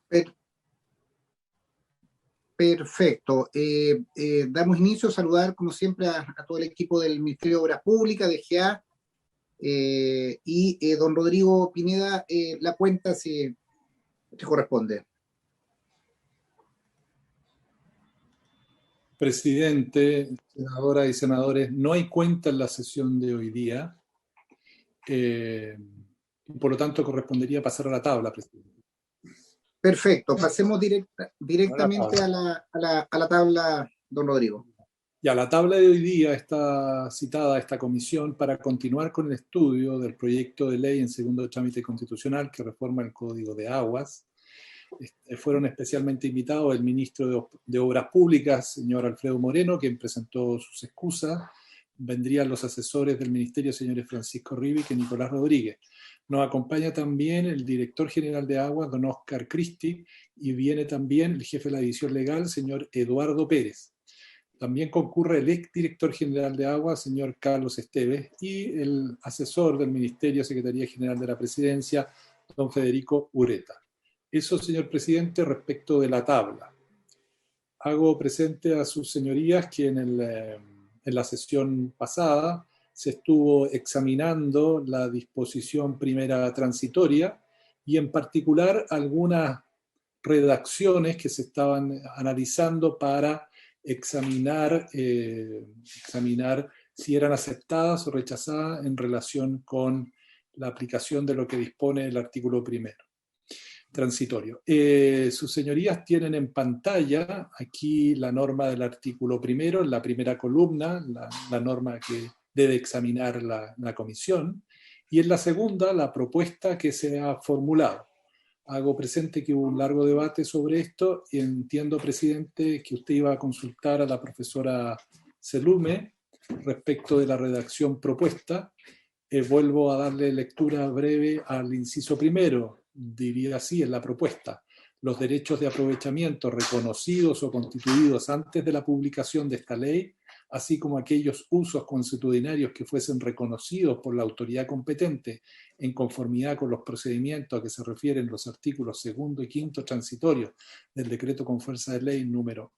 Per- Perfecto. Damos inicio a saludar, como siempre, a todo el equipo del Ministerio de Obras Públicas, de GA, y don Rodrigo Pineda, la cuenta si te corresponde. Presidente, senadoras y senadores, no hay cuenta en la sesión de hoy día, y por lo tanto correspondería pasar a la tabla, presidente. Perfecto. Pasemos A la directamente tabla. a la tabla, don Rodrigo. Ya, la tabla de hoy día está citada a esta comisión para continuar con el estudio del proyecto de ley en segundo trámite constitucional que reforma el Código de Aguas. Fueron especialmente invitados el ministro de Obras Públicas, señor Alfredo Moreno, quien presentó sus excusas. Vendrían los asesores del ministerio, señores Francisco Ribic y Nicolás Rodríguez. Nos acompaña también el director general de Aguas, don Oscar Cristi, y viene también el jefe de la división legal, señor Eduardo Pérez. También concurre el exdirector general de Aguas, señor Carlos Esteves, y el asesor del Ministerio, Secretaría General de la Presidencia, don Federico Ureta. Eso, señor presidente, respecto de la tabla. Hago presente a sus señorías que en la sesión pasada se estuvo examinando la disposición primera transitoria y en particular algunas redacciones que se estaban analizando para examinar si eran aceptadas o rechazadas en relación con la aplicación de lo que dispone el artículo primero transitorio. Sus señorías tienen en pantalla aquí la norma del artículo primero, en la primera columna, la norma que debe examinar la comisión, y en la segunda, la propuesta que se ha formulado. Hago presente que hubo un largo debate sobre esto y entiendo, presidente, que usted iba a consultar a la profesora Selume respecto de la redacción propuesta. Vuelvo a darle lectura breve al inciso primero, diría así en la propuesta. Los derechos de aprovechamiento reconocidos o constituidos antes de la publicación de esta ley, así como aquellos usos consuetudinarios que fuesen reconocidos por la autoridad competente en conformidad con los procedimientos a que se refieren los artículos segundo y quinto transitorios del decreto con fuerza de ley número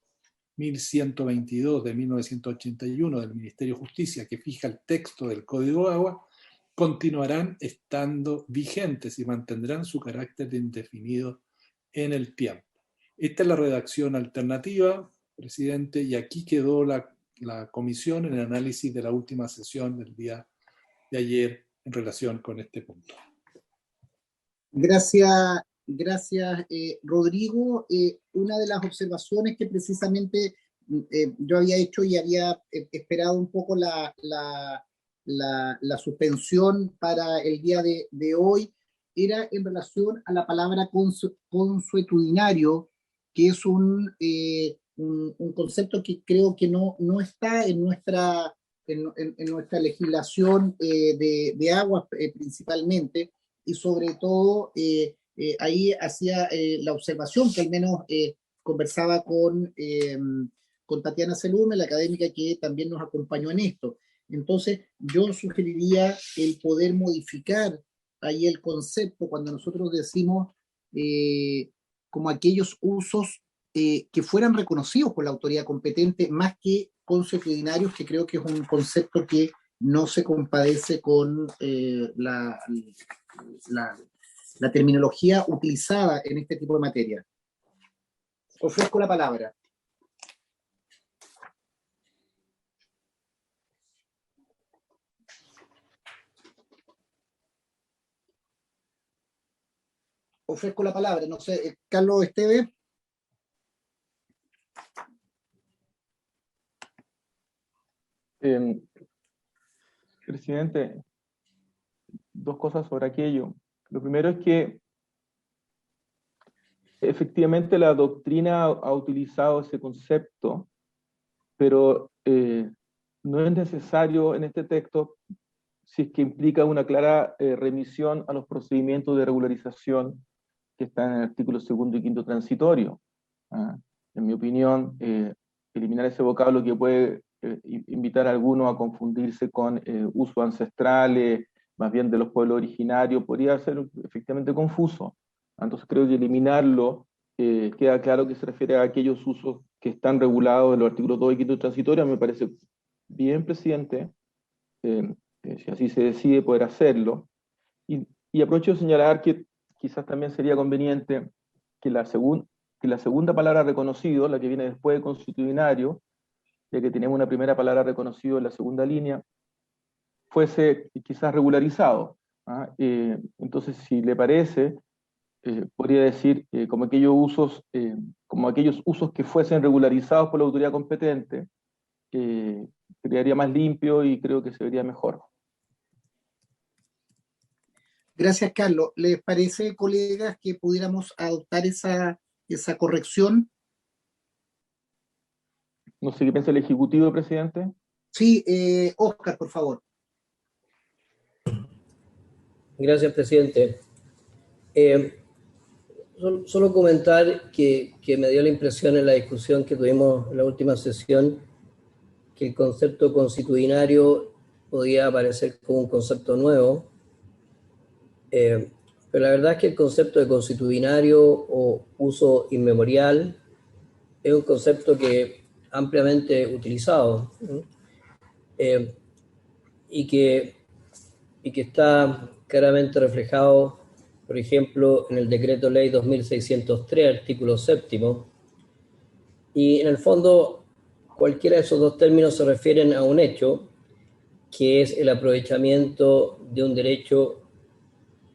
1122 de 1981 del Ministerio de Justicia, que fija el texto del Código de Agua, continuarán estando vigentes y mantendrán su carácter indefinido en el tiempo. Esta es la redacción alternativa, presidente, y aquí quedó la comisión en el análisis de la última sesión del día de ayer en relación con este punto. Gracias, gracias, Rodrigo. Una de las observaciones que precisamente yo había hecho y había esperado un poco la suspensión para el día de hoy era en relación a la palabra consuetudinario, que es un concepto que creo que no está en en nuestra legislación de aguas principalmente, y sobre todo ahí hacía la observación que al menos conversaba con Tatiana Selume, la académica que también nos acompañó en esto. Entonces, yo sugeriría el poder modificar ahí el concepto cuando nosotros decimos como aquellos usos que fueran reconocidos por la autoridad competente, más que consuetudinarios, que creo que es un concepto que no se compadece con la, la terminología utilizada en este tipo de materia. Ofrezco la palabra. Ofrezco la palabra. No sé, Carlos Esteves. Presidente, dos cosas sobre aquello. Lo primero es que efectivamente la doctrina ha utilizado ese concepto, pero no es necesario en este texto si es que implica una clara remisión a los procedimientos de regularización que están en el artículo segundo y quinto transitorio. En mi opinión, eliminar ese vocablo que puede invitar a algunos a confundirse con usos ancestrales, más bien de los pueblos originarios, podría ser efectivamente confuso. Entonces creo que eliminarlo queda claro que se refiere a aquellos usos que están regulados en los artículos 2 y 5 transitorios. Me parece bien, presidente, si así se decide poder hacerlo. Y aprovecho de señalar que quizás también sería conveniente que la segunda palabra reconocido, la que viene después de consuetudinario, ya que tenemos una primera palabra reconocido en la segunda línea, fuese quizás regularizado. ¿Ah? Entonces, si le parece, podría decir como aquellos usos que fuesen regularizados por la autoridad competente, quedaría más limpio y creo que se vería mejor. Gracias, Carlos. ¿Les parece, colegas, que pudiéramos adoptar esa corrección? No sé qué piensa el Ejecutivo, presidente. Sí, Oscar, por favor. Gracias, presidente. Solo comentar que me dio la impresión en la discusión que tuvimos en la última sesión que el concepto consuetudinario podía aparecer como un concepto nuevo, pero la verdad es que el concepto de consuetudinario o uso inmemorial es un concepto que ampliamente utilizado, ¿no? y que está claramente reflejado, por ejemplo, en el Decreto Ley 2603, artículo 7, y en el fondo cualquiera de esos dos términos se refieren a un hecho, que es el aprovechamiento de un derecho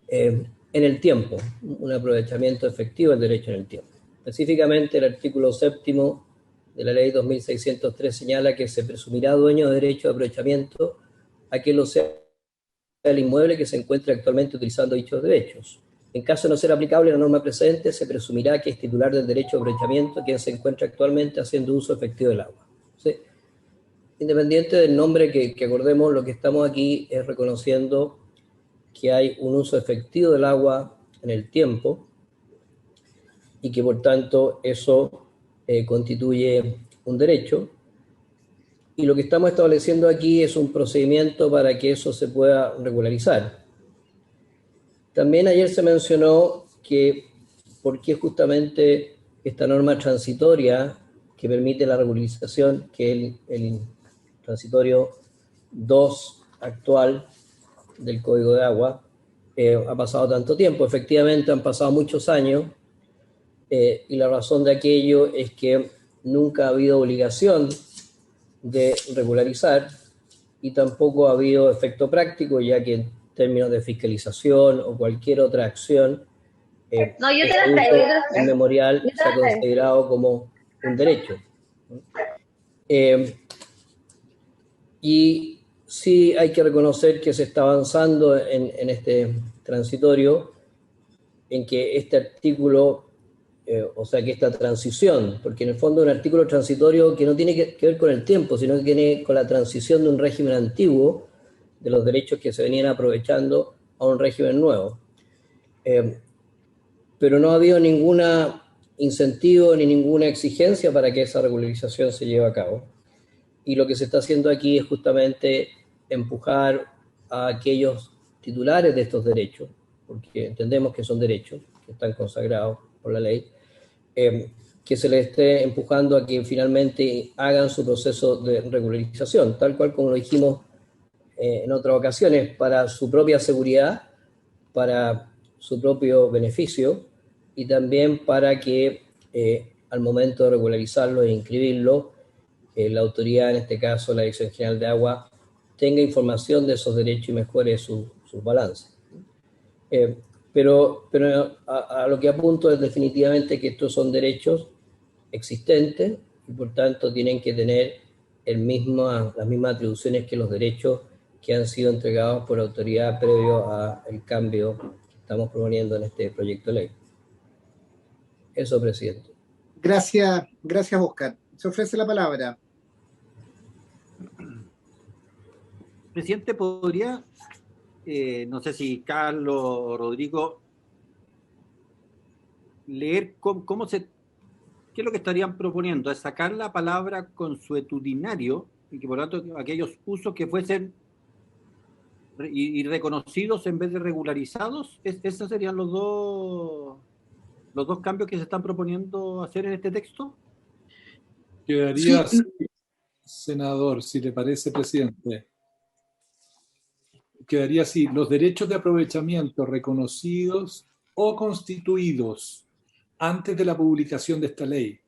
en el tiempo, un aprovechamiento efectivo del derecho en el tiempo. Específicamente, el artículo 7 de la Ley 2603 señala que se presumirá dueño de derecho de aprovechamiento a quien lo sea el inmueble que se encuentre actualmente utilizando dichos derechos. En caso de no ser aplicable la norma presente, se presumirá que es titular del derecho de aprovechamiento quien se encuentra actualmente haciendo uso efectivo del agua. ¿Sí? Independiente del nombre que acordemos, lo que estamos aquí es reconociendo que hay un uso efectivo del agua en el tiempo y que por tanto eso constituye un derecho. Y lo que estamos estableciendo aquí es un procedimiento para que eso se pueda regularizar. También ayer se mencionó que por qué justamente esta norma transitoria que permite la regularización, que es el transitorio 2 actual del Código de Agua, ha pasado tanto tiempo. Efectivamente han pasado muchos años y la razón de aquello es que nunca ha habido obligación de regularizar y tampoco ha habido efecto práctico, ya que en términos de fiscalización o cualquier otra acción, no, yo te la traigo, el memorial se ha considerado como un derecho. Y sí hay que reconocer que se está avanzando en este transitorio, en que este artículo, o sea, que esta transición, porque en el fondo es un artículo transitorio que no tiene que ver con el tiempo, sino que tiene con la transición de un régimen antiguo, de los derechos que se venían aprovechando, a un régimen nuevo. Pero no ha habido ningún incentivo ni ninguna exigencia para que esa regularización se lleve a cabo. Y lo que se está haciendo aquí es justamente empujar a aquellos titulares de estos derechos, porque entendemos que son derechos, que están consagrados por la ley, que se les esté empujando a que finalmente hagan su proceso de regularización, tal cual como lo dijimos en otras ocasiones, para su propia seguridad, para su propio beneficio y también para que al momento de regularizarlo e inscribirlo, la autoridad, en este caso la Dirección General de Agua, tenga información de esos derechos y mejore sus balances. Pero a lo que apunto es definitivamente que estos son derechos existentes y por tanto tienen que tener las mismas atribuciones que los derechos que han sido entregados por la autoridad previo al cambio que estamos proponiendo en este proyecto de ley. Eso, presidente. Gracias, Oscar. Se ofrece la palabra. Presidente, ¿podría, no sé si Carlos o Rodrigo, leer qué es lo que estarían proponiendo? Es sacar la palabra consuetudinario y que por lo tanto aquellos usos que fuesen y reconocidos en vez de regularizados, esos serían los dos los dos cambios que se están proponiendo hacer en este texto? Quedaría así, senador, si le parece, presidente. Quedaría así: los derechos de aprovechamiento reconocidos o constituidos antes de la publicación de esta ley,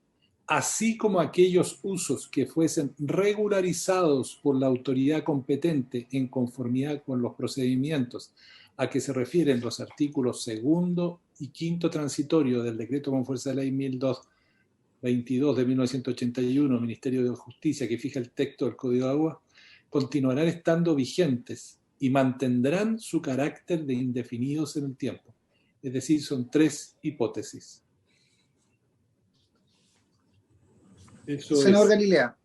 así como aquellos usos que fuesen regularizados por la autoridad competente en conformidad con los procedimientos a que se refieren los artículos 2 y 5 transitorio del decreto con fuerza de ley 1222 de 1981, Ministerio de Justicia, que fija el texto del Código de Agua, continuarán estando vigentes y mantendrán su carácter de indefinidos en el tiempo. Es decir, son 3 hipótesis. Eso Senador es. Galilea.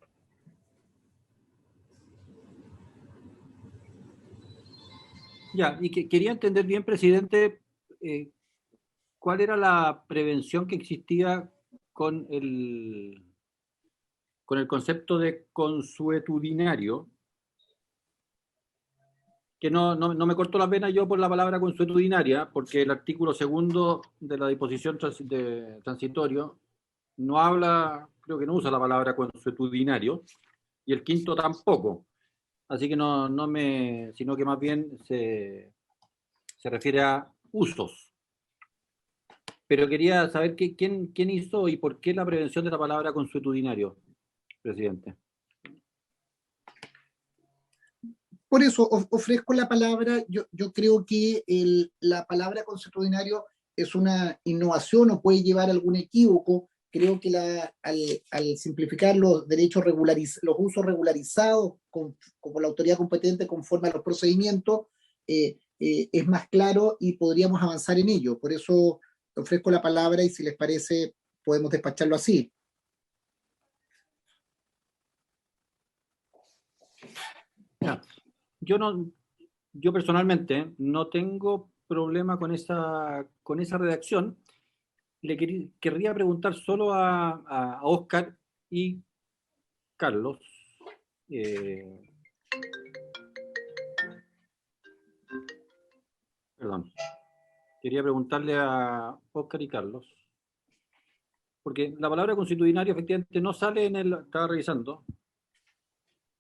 Ya, y que quería entender bien, presidente, cuál era la prevención que existía con el concepto de consuetudinario, que no me cortó la pena yo por la palabra consuetudinaria, porque el artículo 2 de la disposición transitorio no habla, creo que no usa la palabra consuetudinario, y el 5 tampoco. Así que sino que más bien se refiere a usos. Pero quería saber quién hizo y por qué la prevención de la palabra consuetudinario, presidente. Por eso ofrezco la palabra. Yo creo que la palabra consuetudinario es una innovación o puede llevar algún equívoco. Creo que al simplificar los derechos los usos regularizados como la autoridad competente conforme a los procedimientos, es más claro y podríamos avanzar en ello. Por eso ofrezco la palabra y si les parece podemos despacharlo así. Yo personalmente no tengo problema con esa redacción. Le querría preguntar solo a Óscar y Carlos. Perdón. Quería preguntarle a Óscar y Carlos, porque la palabra consuetudinario efectivamente no sale estaba revisando,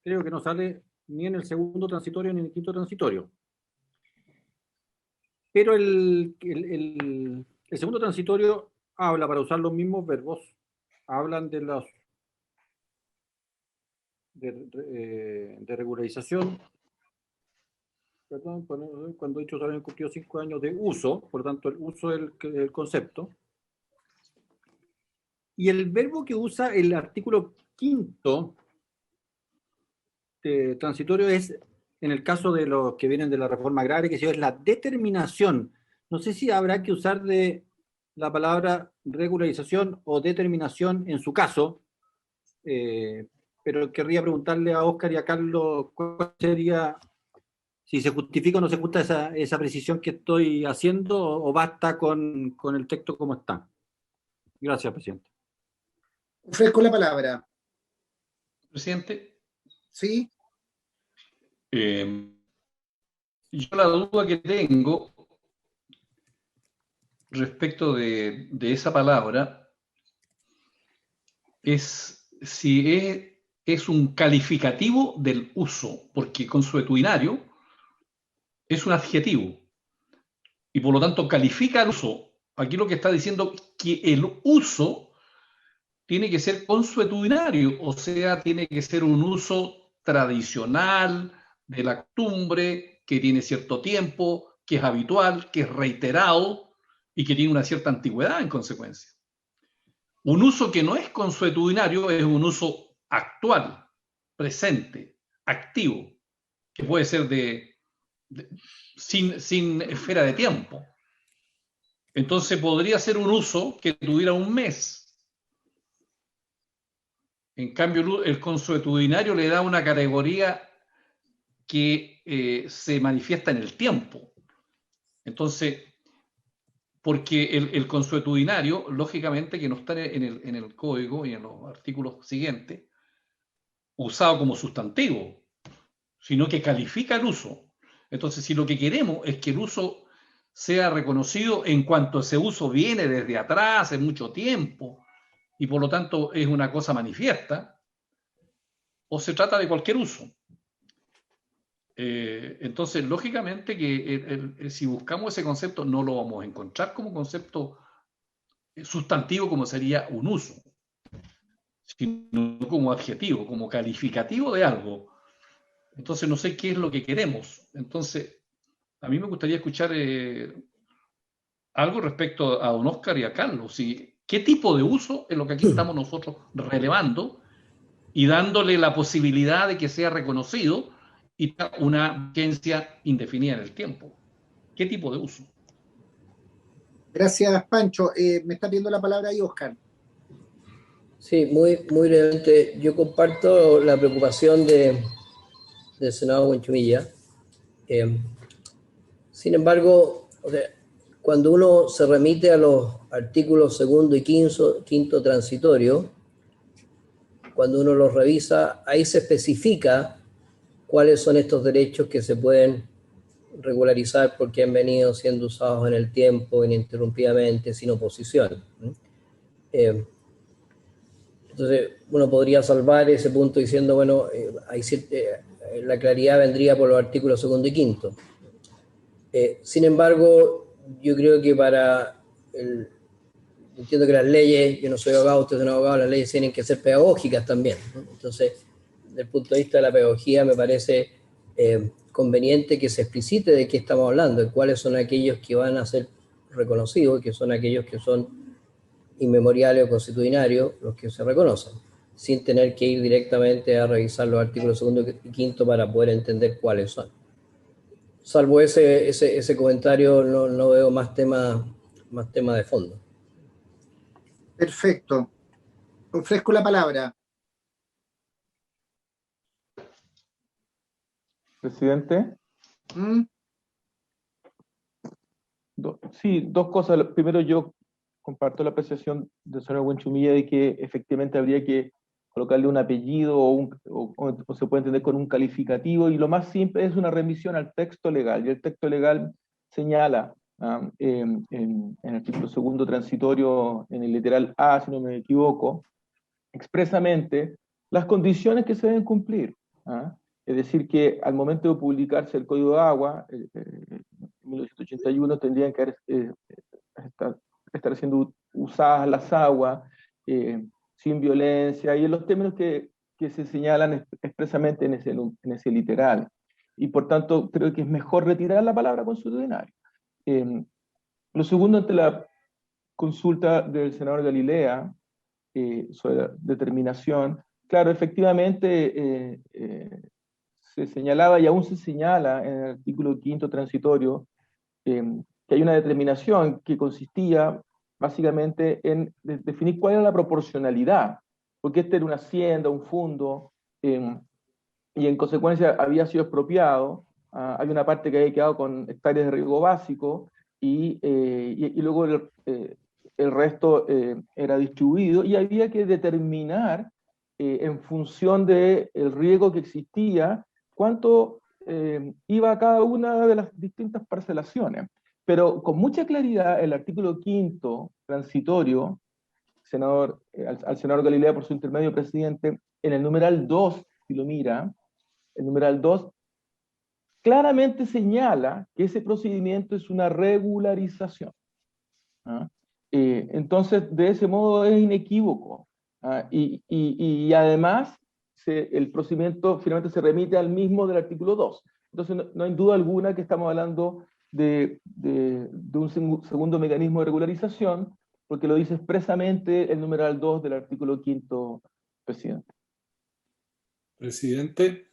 creo que no sale ni en el 2 transitorio ni en el 5 transitorio. Pero el 2 transitorio habla, para usar los mismos verbos, hablan de regularización, perdón, cuando dichos hayan cumplido 5 años de uso, por tanto el uso es el concepto. Y el verbo que usa el artículo 5 transitorio es, en el caso de los que vienen de la reforma agraria, que es la determinación. No sé si habrá que usar de la palabra regularización o determinación en su caso, pero querría preguntarle a Óscar y a Carlos cuál sería, si se justifica o no se justifica esa precisión que estoy haciendo, o basta con el texto como está. Gracias, presidente. Ofrezco la palabra. Presidente. Sí. Yo la duda que tengo respecto de esa palabra es si es un calificativo del uso, porque consuetudinario es un adjetivo y por lo tanto califica el uso. Aquí lo que está diciendo que el uso tiene que ser consuetudinario, o sea, tiene que ser un uso tradicional, de la costumbre, que tiene cierto tiempo, que es habitual, que es reiterado y que tiene una cierta antigüedad en consecuencia. Un uso que no es consuetudinario es un uso actual, presente, activo, que puede ser sin esfera de tiempo. Entonces podría ser un uso que tuviera un mes. En cambio, el consuetudinario le da una categoría que se manifiesta en el tiempo. Entonces, porque el consuetudinario, lógicamente, que no está en el código y en los artículos siguientes, usado como sustantivo, sino que califica el uso. Entonces, si lo que queremos es que el uso sea reconocido en cuanto ese uso viene desde atrás, hace mucho tiempo, y por lo tanto es una cosa manifiesta, o se trata de cualquier uso. Entonces, lógicamente que si buscamos ese concepto no lo vamos a encontrar como concepto sustantivo como sería un uso, sino como adjetivo, como calificativo de algo. Entonces no sé qué es lo que queremos. Entonces, a mí me gustaría escuchar algo respecto a don Oscar y a Carlos. ¿Qué tipo de uso es lo que aquí estamos nosotros relevando y dándole la posibilidad de que sea reconocido y una vigencia indefinida en el tiempo? ¿Qué tipo de uso? Gracias, Pancho. Me está pidiendo la palabra ahí, Oscar. Sí, muy brevemente. Yo comparto la preocupación del senador Buenchumilla. Sin embargo, cuando uno se remite a los artículos segundo y quinto transitorio, cuando uno los revisa, ahí se especifica cuáles son estos derechos que se pueden regularizar porque han venido siendo usados en el tiempo, ininterrumpidamente, sin oposición. Entonces, uno podría salvar ese punto diciendo, bueno, la claridad vendría por los artículos segundo y quinto. Sin embargo, yo creo que entiendo que las leyes, yo no soy abogado, usted es un abogado, las leyes tienen que ser pedagógicas también, ¿no? Entonces, desde el punto de vista de la pedagogía, me parece conveniente que se explicite de qué estamos hablando, de cuáles son aquellos que van a ser reconocidos, que son aquellos que son inmemoriales o constitucionarios, los que se reconocen, sin tener que ir directamente a revisar los artículos segundo y quinto para poder entender cuáles son. Salvo ese comentario, no veo más tema de fondo. Perfecto. Ofrezco la palabra. Presidente. Sí, dos cosas. Primero, yo comparto la apreciación del señor Buenchumilla de que efectivamente habría que colocarle un apellido o se puede entender con un calificativo, y lo más simple es una remisión al texto legal, y el texto legal señala en el artículo segundo transitorio, en el literal A, si no me equivoco, expresamente las condiciones que se deben cumplir. Es decir, que al momento de publicarse el Código de Agua, en 1981, tendrían que estar siendo usadas las aguas sin violencia, y en los términos que se señalan expresamente en ese literal. Y por tanto, creo que es mejor retirar la palabra constitucional. Lo segundo, ante la consulta del senador Galilea sobre la determinación, claro, efectivamente se señalaba y aún se señala en el artículo quinto transitorio que hay una determinación que consistía básicamente en definir cuál era la proporcionalidad, porque este era una hacienda, un fondo, y en consecuencia había sido expropiado. Hay una parte que había quedado con hectáreas de riego básico, y luego el resto era distribuido, y había que determinar en función del riego que existía cuánto iba a cada una de las distintas parcelaciones. Pero con mucha claridad el artículo quinto transitorio, al senador Galilea por su intermedio, presidente, en el numeral 2, si lo mira, el numeral 2 claramente señala que ese procedimiento es una regularización. Entonces, de ese modo es inequívoco. Y además, el procedimiento finalmente se remite al mismo del artículo 2. Entonces, no hay duda alguna que estamos hablando de un segundo mecanismo de regularización, porque lo dice expresamente el numeral 2 del artículo quinto, presidente. Presidente.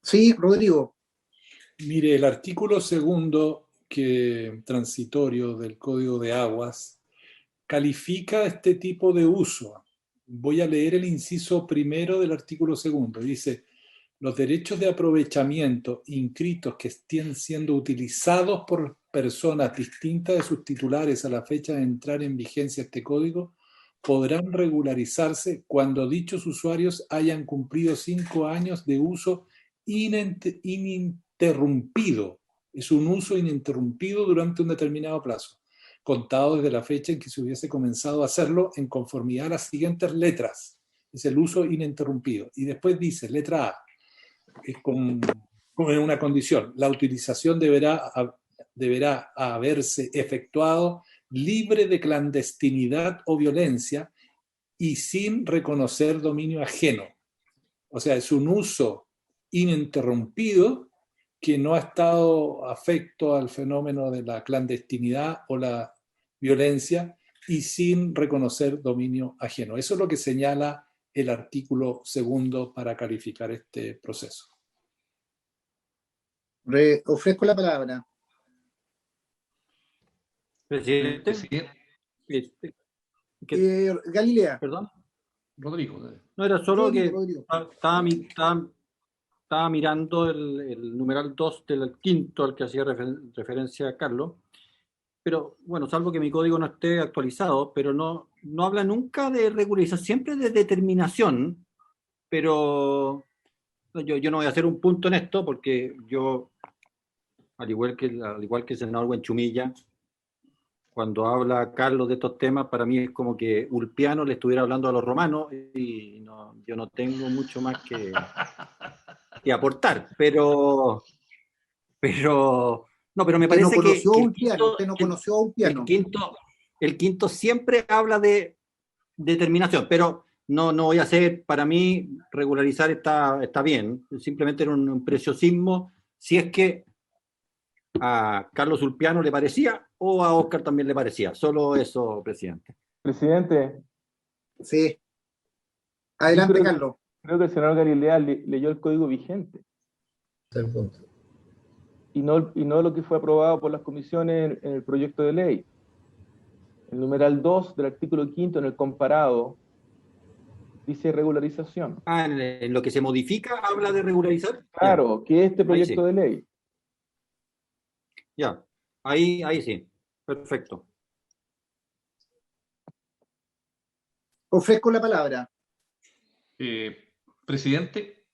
Sí, Rodrigo. Mire, el artículo segundo transitorio del Código de Aguas califica este tipo de uso. Voy a leer el inciso primero del artículo segundo. Dice: los derechos de aprovechamiento inscritos que estén siendo utilizados por personas distintas de sus titulares a la fecha de entrar en vigencia este código podrán regularizarse cuando dichos usuarios hayan cumplido 5 años de uso ininterrumpido Es un uso ininterrumpido durante un determinado plazo, contado desde la fecha en que se hubiese comenzado a hacerlo en conformidad a las siguientes letras. Es el uso ininterrumpido. Y después dice, letra A, con una condición: la utilización deberá haberse efectuado libre de clandestinidad o violencia y sin reconocer dominio ajeno. O sea, es un uso ininterrumpido que no ha estado afecto al fenómeno de la clandestinidad o la violencia y sin reconocer dominio ajeno. Eso es lo que señala el artículo 2 para calificar este proceso. Ofrezco la palabra. Presidente. Galilea. Perdón. Rodrigo. No, era solo Rodrigo. estaba mirando el numeral 2 del quinto al que hacía referencia a Carlos, pero bueno, salvo que mi código no esté actualizado, pero no habla nunca de regularización, siempre de determinación, pero yo no voy a hacer un punto en esto porque yo, al igual que el senador Buenchumilla, cuando habla Carlos de estos temas, para mí es como que Ulpiano le estuviera hablando a los romanos y yo no tengo mucho más que aportar, pero me parece que usted no conoció a Ulpiano. El quinto siempre habla de determinación, pero no voy a hacer, para mí regularizar está bien, simplemente era un preciosismo, si es que a Carlos Ulpiano le parecía o a Oscar también le parecía. Solo eso, presidente. Presidente. Sí. Adelante, Carlos. Creo que el senador Galilea leyó el código vigente. Ese es el punto. Y no lo que fue aprobado por las comisiones en el proyecto de ley. El numeral 2 del artículo 5 en el comparado dice regularización. En lo que se modifica habla de regularizar. Claro, que este proyecto de ley. Ya, ahí sí, perfecto. Ofrezco la palabra. Presidente.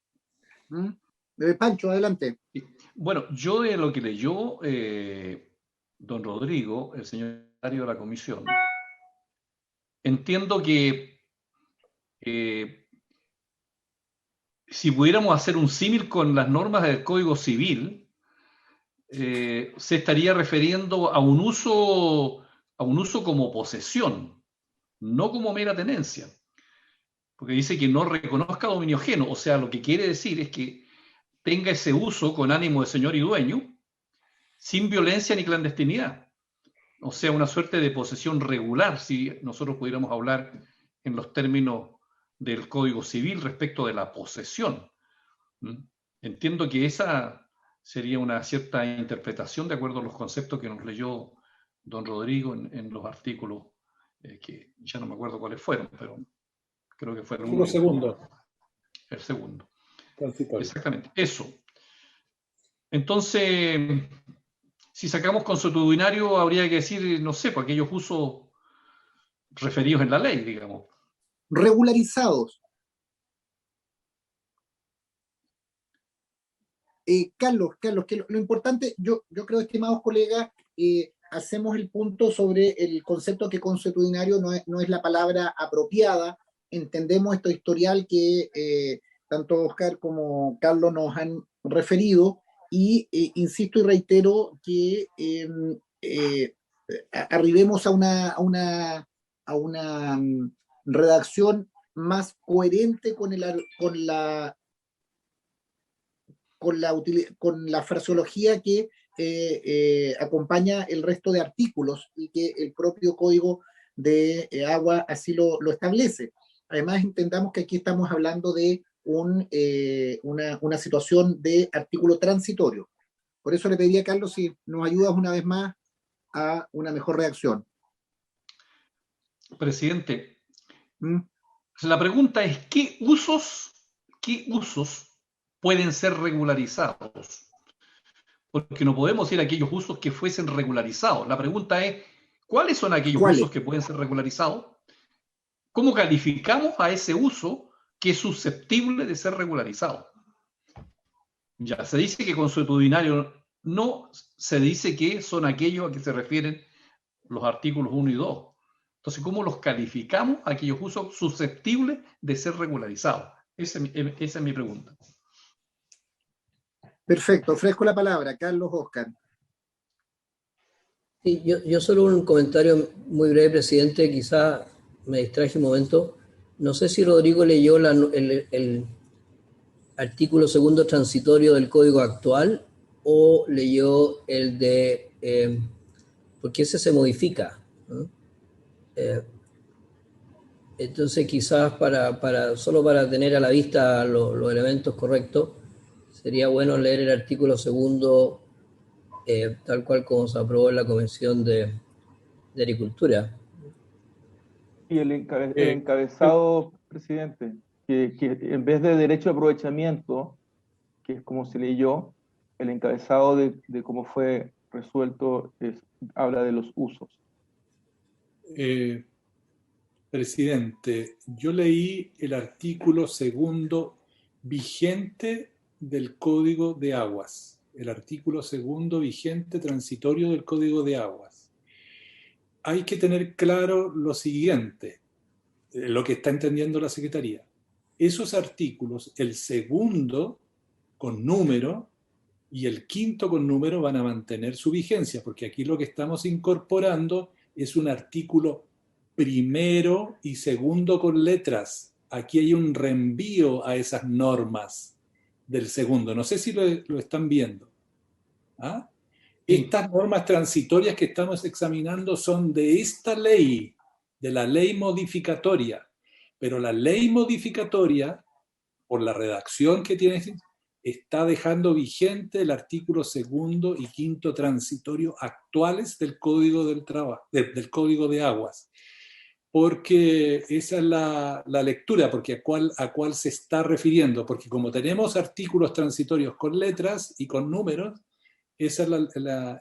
Pancho, adelante. Bueno, yo de lo que leyó don Rodrigo, el señor secretario de la comisión, entiendo que si pudiéramos hacer un símil con las normas del Código Civil, se estaría refiriendo a un uso como posesión, no como mera tenencia, porque dice que no reconozca dominio ajeno, o sea, lo que quiere decir es que tenga ese uso con ánimo de señor y dueño, sin violencia ni clandestinidad, o sea, una suerte de posesión regular, si nosotros pudiéramos hablar en los términos del Código Civil respecto de la posesión. Entiendo que esa sería una cierta interpretación de acuerdo a los conceptos que nos leyó don Rodrigo en los artículos, que ya no me acuerdo cuáles fueron, pero creo que fueron el segundo. El segundo. Transitorio. Exactamente, eso. Entonces, si sacamos consuetudinario, habría que decir, no sé, por aquellos usos referidos en la ley, digamos. Regularizados. Carlos, que lo importante, yo creo, estimados colegas, hacemos el punto sobre el concepto que consuetudinario no es la palabra apropiada. Entendemos esto historial que tanto Oscar como Carlos nos han referido y insisto y reitero que arribemos a una redacción más coherente con la fraseología que acompaña el resto de artículos y que el propio Código de Agua así lo establece. Además, entendamos que aquí estamos hablando de una situación de artículo transitorio. Por eso le pediría a Carlos si nos ayudas una vez más a una mejor reacción. Presidente, la pregunta es, ¿qué usos pueden ser regularizados? Porque no podemos decir aquellos usos que fuesen regularizados. La pregunta es, ¿cuáles son aquellos usos que pueden ser regularizados? ¿Cómo calificamos a ese uso que es susceptible de ser regularizado? Ya, se dice que consuetudinario no se dice que son aquellos a que se refieren los artículos 1 y 2. Entonces, ¿cómo los calificamos aquellos usos susceptibles de ser regularizados? Esa es mi pregunta. Perfecto, ofrezco la palabra, Carlos Oscar. Sí, yo solo un comentario muy breve, presidente, quizá me distraje un momento. No sé si Rodrigo leyó el artículo segundo transitorio del Código actual o leyó el de... porque ese se modifica, ¿no? Entonces quizás solo para tener a la vista los elementos correctos, sería bueno leer el artículo segundo tal cual como se aprobó en la Comisión de Agricultura. Y el encabezado, presidente, que en vez de derecho de aprovechamiento, que es como se leyó, el encabezado de cómo fue resuelto habla de los usos. Presidente, yo leí el artículo segundo vigente del Código de Aguas, el artículo segundo vigente transitorio del Código de Aguas. Hay que tener claro lo siguiente, lo que está entendiendo la Secretaría. Esos artículos, el segundo con número y el quinto con número van a mantener su vigencia, porque aquí lo que estamos incorporando es un artículo primero y segundo con letras. Aquí hay un reenvío a esas normas del segundo. No sé si lo están viendo. ¿Ah? Estas normas transitorias que estamos examinando son de esta ley, de la ley modificatoria. Pero la ley modificatoria, por la redacción que tiene, está dejando vigente el artículo segundo y quinto transitorio actuales del Código del Código de Aguas. Porque esa es la lectura, porque a cuál se está refiriendo, porque como tenemos artículos transitorios con letras y con números, esa es la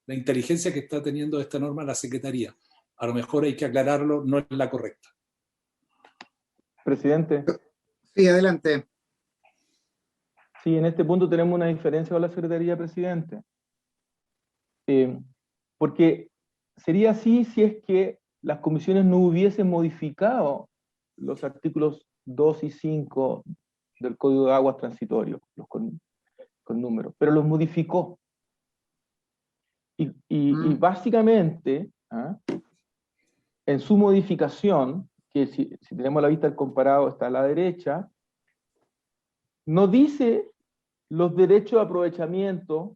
inteligencia que está teniendo esta norma la Secretaría. A lo mejor hay que aclararlo, no es la correcta. Presidente. Sí, adelante. Sí, en este punto tenemos una diferencia con la Secretaría, presidente. Porque sería así si es que las comisiones no hubiesen modificado los artículos 2 y 5 del Código de Aguas Transitorio, los con números, pero los modificó. Y básicamente, en su modificación, que si tenemos la vista del comparado está a la derecha, no dice los derechos de aprovechamiento,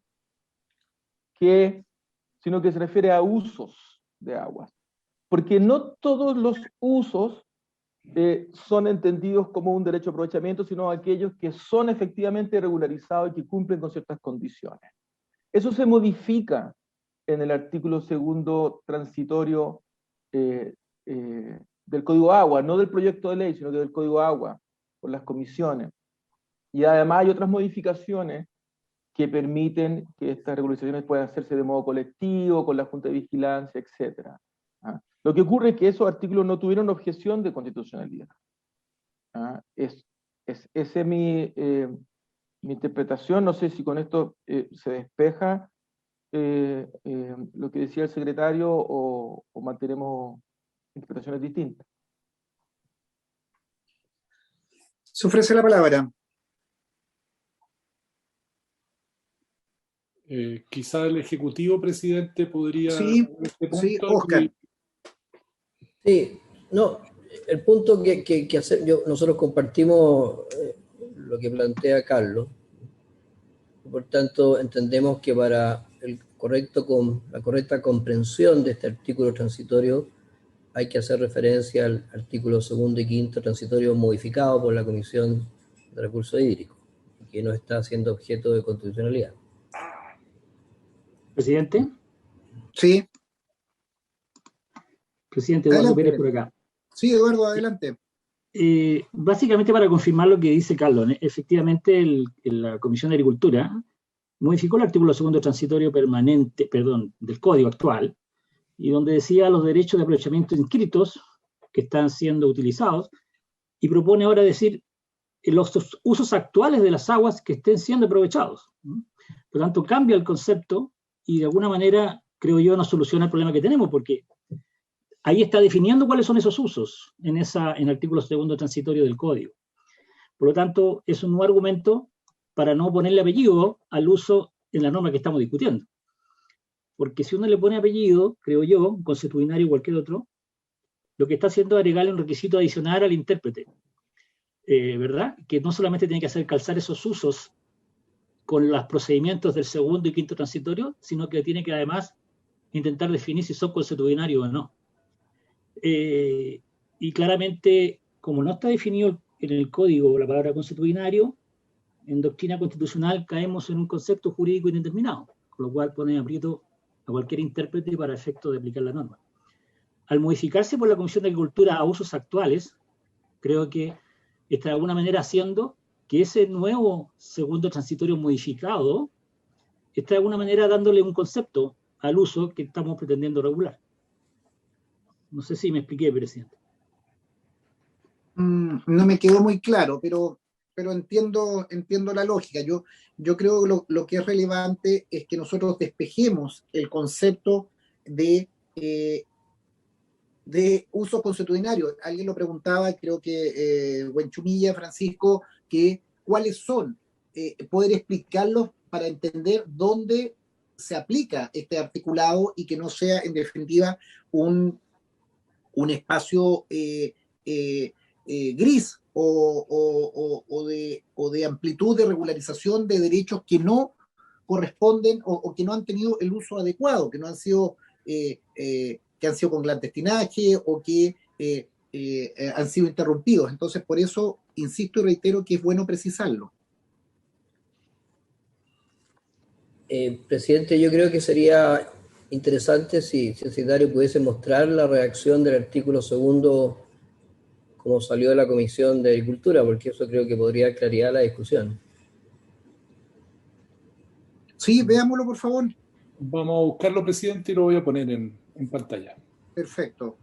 sino que se refiere a usos de aguas. Porque no todos los usos son entendidos como un derecho de aprovechamiento, sino aquellos que son efectivamente regularizados y que cumplen con ciertas condiciones. Eso se modifica en el artículo segundo transitorio del Código de Agua, no del proyecto de ley, sino que del Código de Agua, por las comisiones. Y además hay otras modificaciones que permiten que estas regularizaciones puedan hacerse de modo colectivo, con la Junta de Vigilancia, etc. Lo que ocurre es que esos artículos no tuvieron objeción de constitucionalidad. Esa es mi interpretación. No sé si con esto se despeja lo que decía el secretario o mantenemos interpretaciones distintas. Se ofrece la palabra. Quizá el Ejecutivo, presidente, podría... Sí, sí, Oscar. Sí, no, el punto que nosotros compartimos lo que plantea Carlos. Por tanto, entendemos que para la correcta comprensión de este artículo transitorio hay que hacer referencia al artículo segundo y quinto transitorio modificado por la Comisión de Recursos Hídricos, que no está siendo objeto de constitucionalidad. ¿Presidente? Sí. Presidente Eduardo Pérez por acá. Sí, Eduardo, adelante. Básicamente para confirmar lo que dice Carlos, efectivamente la Comisión de Agricultura modificó el artículo segundo transitorio permanente, del Código actual, y donde decía los derechos de aprovechamiento inscritos que están siendo utilizados, y propone ahora decir los usos actuales de las aguas que estén siendo aprovechados. Por lo tanto, cambia el concepto y de alguna manera, creo yo, nos soluciona el problema que tenemos, porque ahí está definiendo cuáles son esos usos en el artículo segundo transitorio del código. Por lo tanto, es un nuevo argumento para no ponerle apellido al uso en la norma que estamos discutiendo. Porque si uno le pone apellido, creo yo, consuetudinario o cualquier otro, lo que está haciendo es agregarle un requisito adicional al intérprete, ¿verdad? Que no solamente tiene que hacer calzar esos usos con los procedimientos del segundo y quinto transitorio, sino que tiene que además intentar definir si son consuetudinarios o no. Y claramente, como no está definido en el código la palabra consuetudinario, en doctrina constitucional caemos en un concepto jurídico indeterminado, con lo cual pone aprieto a cualquier intérprete para efecto de aplicar la norma. Al modificarse por la Comisión de Agricultura a usos actuales, creo que está de alguna manera haciendo que ese nuevo segundo transitorio modificado está de alguna manera dándole un concepto al uso que estamos pretendiendo regular. No sé si me expliqué, presidente. No me quedó muy claro, pero entiendo la lógica. Yo creo que lo que es relevante es que nosotros despejemos el concepto de uso consuetudinario. Alguien lo preguntaba, creo que Buenchumilla, Francisco, que cuáles son, poder explicarlos para entender dónde se aplica este articulado y que no sea, en definitiva, un espacio gris o de amplitud de regularización de derechos que no corresponden o que no han tenido el uso adecuado, que no han sido que han sido con clandestinaje o que han sido interrumpidos. Entonces, por eso insisto y reitero que es bueno precisarlo. Presidente, yo creo que sería interesante si el secretario pudiese mostrar la redacción del artículo segundo como salió de la Comisión de Agricultura, porque eso creo que podría aclarar la discusión. Sí, veámoslo, por favor. Vamos a buscarlo, presidente, y lo voy a poner en pantalla. Perfecto.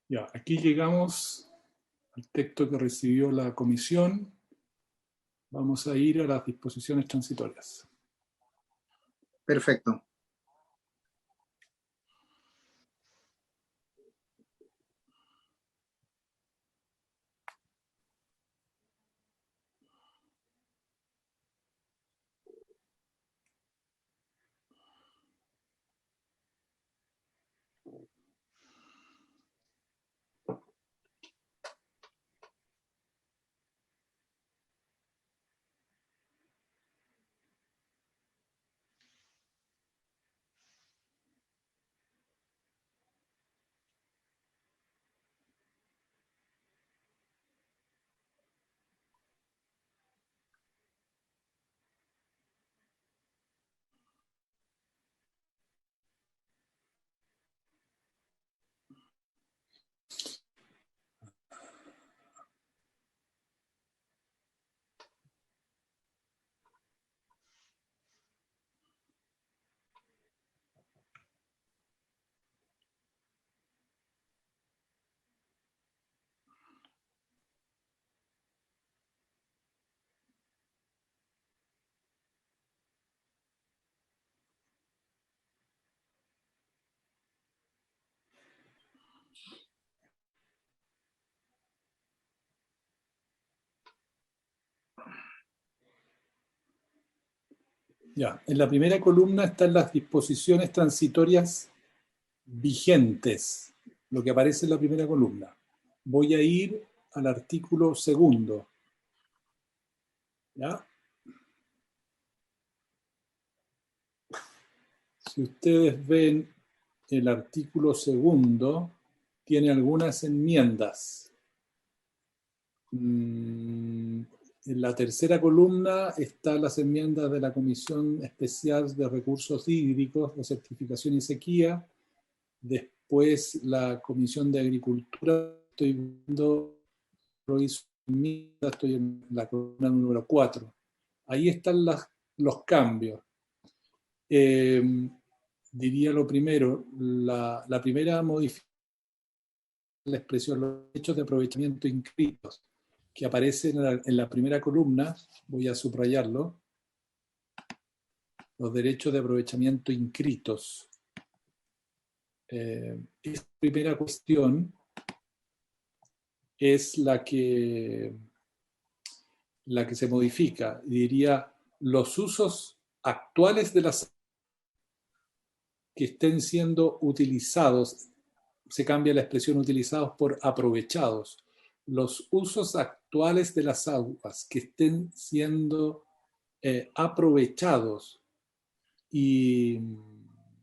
Ya, aquí llegamos al texto que recibió la comisión. Vamos a ir a las disposiciones transitorias. Perfecto. Ya, en la primera columna están las disposiciones transitorias vigentes, lo que aparece en la primera columna. Voy a ir al artículo segundo. ¿Ya? Si ustedes ven el artículo segundo, tiene algunas enmiendas. En la tercera columna están las enmiendas de la Comisión Especial de Recursos Hídricos, de Certificación y Sequía. Después la Comisión de Agricultura, estoy viendo, estoy en la columna número 4. Ahí están los cambios. Diría lo primero, la primera modificación de la expresión los derechos de aprovechamiento inscritos, que aparece en la primera columna, voy a subrayarlo, los derechos de aprovechamiento inscritos. Esta primera cuestión es la que se modifica, diría los usos actuales de las que estén siendo utilizados, se cambia la expresión utilizados por aprovechados. Los usos actuales de las aguas que estén siendo aprovechados. Y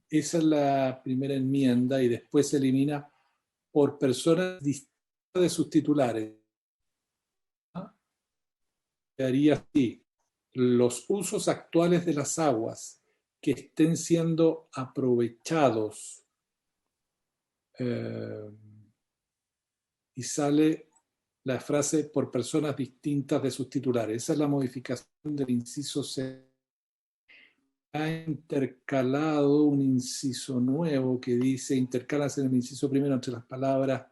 esa es la primera enmienda, y después se elimina por personas distintas de sus titulares. Quedaría así: los usos actuales de las aguas que estén siendo aprovechados. Y sale la frase por personas distintas de sus titulares. Esa es la modificación del inciso C. Ha intercalado un inciso nuevo que dice, intercálase en el inciso primero entre las palabras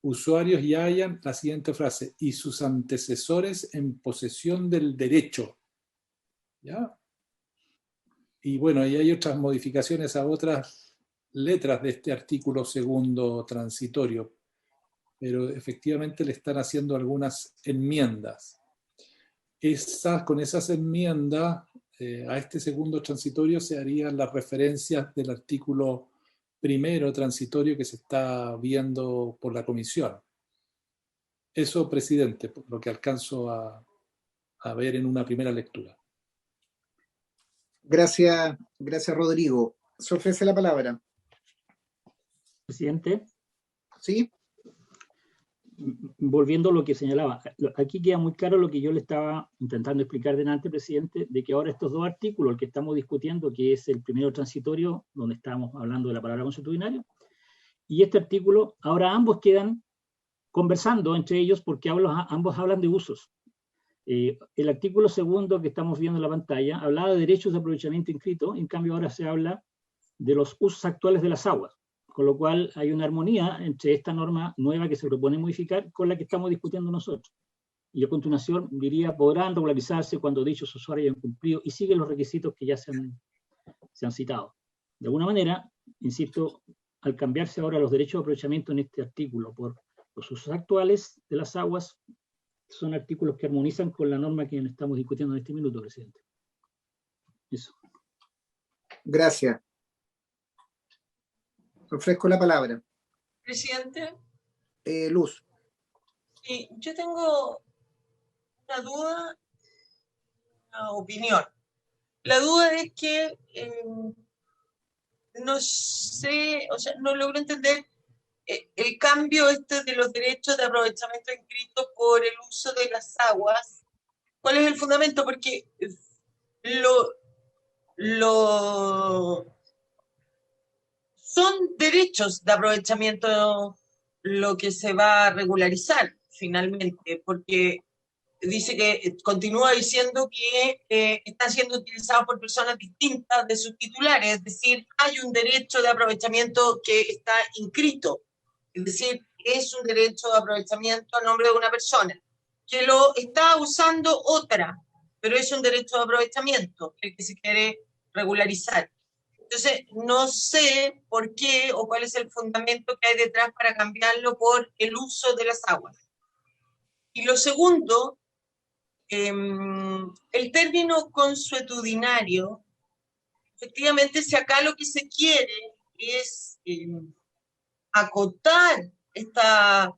usuarios y hayan la siguiente frase: y sus antecesores en posesión del derecho. ¿Ya? Y bueno, ahí hay otras modificaciones a otras letras de este artículo segundo transitorio, pero efectivamente le están haciendo algunas enmiendas. Con esas enmiendas a este segundo transitorio se harían las referencias del artículo primero transitorio que se está viendo por la comisión. Eso, presidente, por lo que alcanzo a ver en una primera lectura. Gracias, Rodrigo. Se ofrece la palabra. Presidente. Sí. Volviendo a lo que señalaba, aquí queda muy claro lo que yo le estaba intentando explicar delante, presidente, de que ahora estos dos artículos, el que estamos discutiendo, que es el primero transitorio, donde estábamos hablando de la palabra consuetudinario, y este artículo, ahora ambos quedan conversando entre ellos porque ambos hablan de usos. El artículo segundo que estamos viendo en la pantalla hablaba de derechos de aprovechamiento inscrito, en cambio ahora se habla de los usos actuales de las aguas, con lo cual hay una armonía entre esta norma nueva que se propone modificar con la que estamos discutiendo nosotros. Y a continuación diría, podrán regularizarse cuando dichos usuarios hayan cumplido y siguen los requisitos que ya se han citado. De alguna manera, insisto, al cambiarse ahora los derechos de aprovechamiento en este artículo por los usos actuales de las aguas, son artículos que armonizan con la norma que estamos discutiendo en este minuto, presidente. Eso. Gracias. Ofrezco la palabra. Presidente. Luz. Sí, yo tengo una duda, una opinión. La duda es que no sé, o sea, no logro entender el cambio de los derechos de aprovechamiento inscritos por el uso de las aguas. ¿Cuál es el fundamento? Porque son derechos de aprovechamiento lo que se va a regularizar finalmente, porque dice que continúa diciendo que están siendo utilizados por personas distintas de sus titulares, es decir, hay un derecho de aprovechamiento que está inscrito, es decir, es un derecho de aprovechamiento a nombre de una persona, que lo está usando otra, pero es un derecho de aprovechamiento el que se quiere regularizar. Entonces, no sé por qué o cuál es el fundamento que hay detrás para cambiarlo por el uso de las aguas. Y lo segundo, el término consuetudinario, efectivamente, si acá lo que se quiere es acotar esta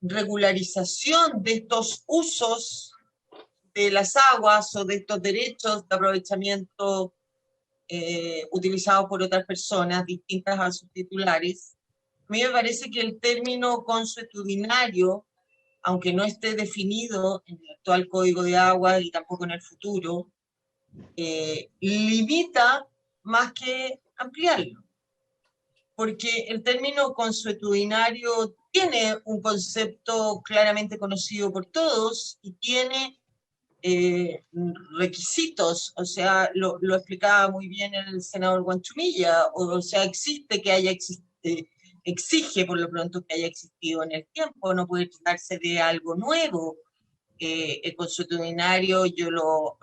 regularización de estos usos de las aguas o de estos derechos de aprovechamiento utilizados por otras personas distintas a sus titulares, a mí me parece que el término consuetudinario, aunque no esté definido en el actual Código de Agua y tampoco en el futuro, limita más que ampliarlo. Porque el término consuetudinario tiene un concepto claramente conocido por todos y tiene requisitos, o sea, lo explicaba muy bien el senador Guanchumilla, o sea, exige por lo pronto que haya existido en el tiempo, no puede tratarse de algo nuevo. El consuetudinario yo lo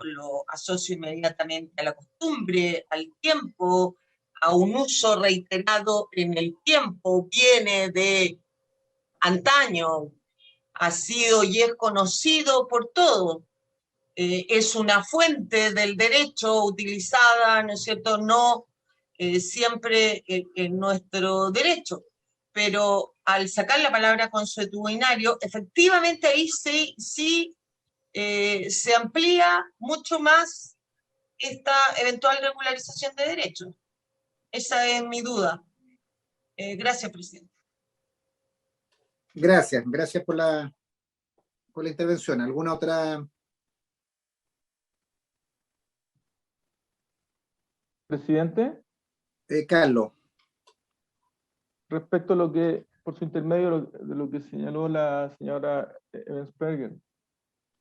asocio inmediatamente a la costumbre, al tiempo, a un uso reiterado en el tiempo, viene de antaño, ha sido y es conocido por todos. Es una fuente del derecho utilizada, ¿no es cierto?, no siempre en nuestro derecho, pero al sacar la palabra consuetudinario, efectivamente ahí sí se amplía mucho más esta eventual regularización de derechos. Esa es mi duda. Gracias, presidente. Gracias por la intervención. ¿Alguna otra? Presidente. Carlos. Respecto a lo que, por su intermedio, de lo que señaló la señora Ebensperger,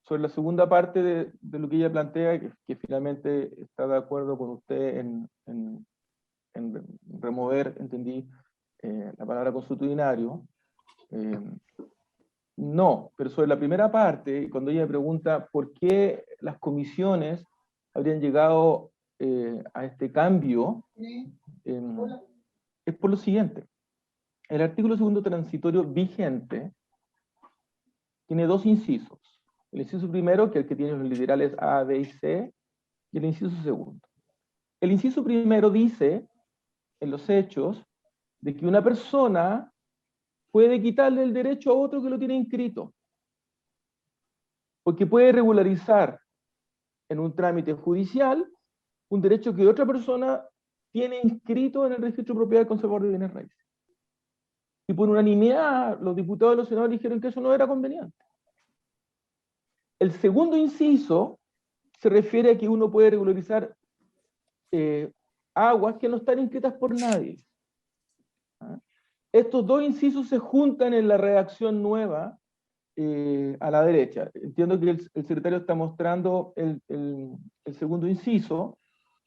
sobre la segunda parte de lo que ella plantea, que finalmente está de acuerdo con usted en remover, entendí, la palabra consuetudinario. No, pero sobre la primera parte, cuando ella pregunta por qué las comisiones habrían llegado a este cambio, es por lo siguiente. El artículo segundo transitorio vigente tiene dos incisos. El inciso primero, que es el que tiene los literales A, B y C, y el inciso segundo. El inciso primero dice, en los hechos, de que una persona puede quitarle el derecho a otro que lo tiene inscrito, porque puede regularizar en un trámite judicial un derecho que otra persona tiene inscrito en el registro de propiedad del conservador de bienes raíces. Y por unanimidad, los diputados y los senadores dijeron que eso no era conveniente. El segundo inciso se refiere a que uno puede regularizar aguas que no están inscritas por nadie. Estos dos incisos se juntan en la redacción nueva a la derecha. Entiendo que el secretario está mostrando el segundo inciso,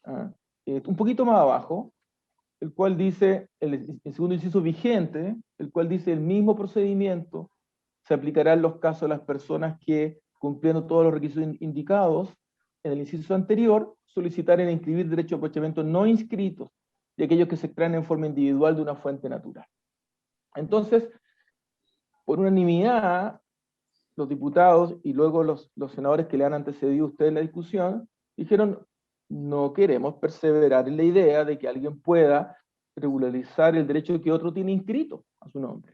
un poquito más abajo, el cual dice, el segundo inciso vigente, el cual dice el mismo procedimiento se aplicará en los casos de las personas que, cumpliendo todos los requisitos indicados en el inciso anterior, solicitaren inscribir derechos de aprovechamiento no inscritos y aquellos que se extraen en forma individual de una fuente natural. Entonces, por unanimidad, los diputados y luego los senadores que le han antecedido a ustedes en la discusión, dijeron, no queremos perseverar en la idea de que alguien pueda regularizar el derecho que otro tiene inscrito a su nombre.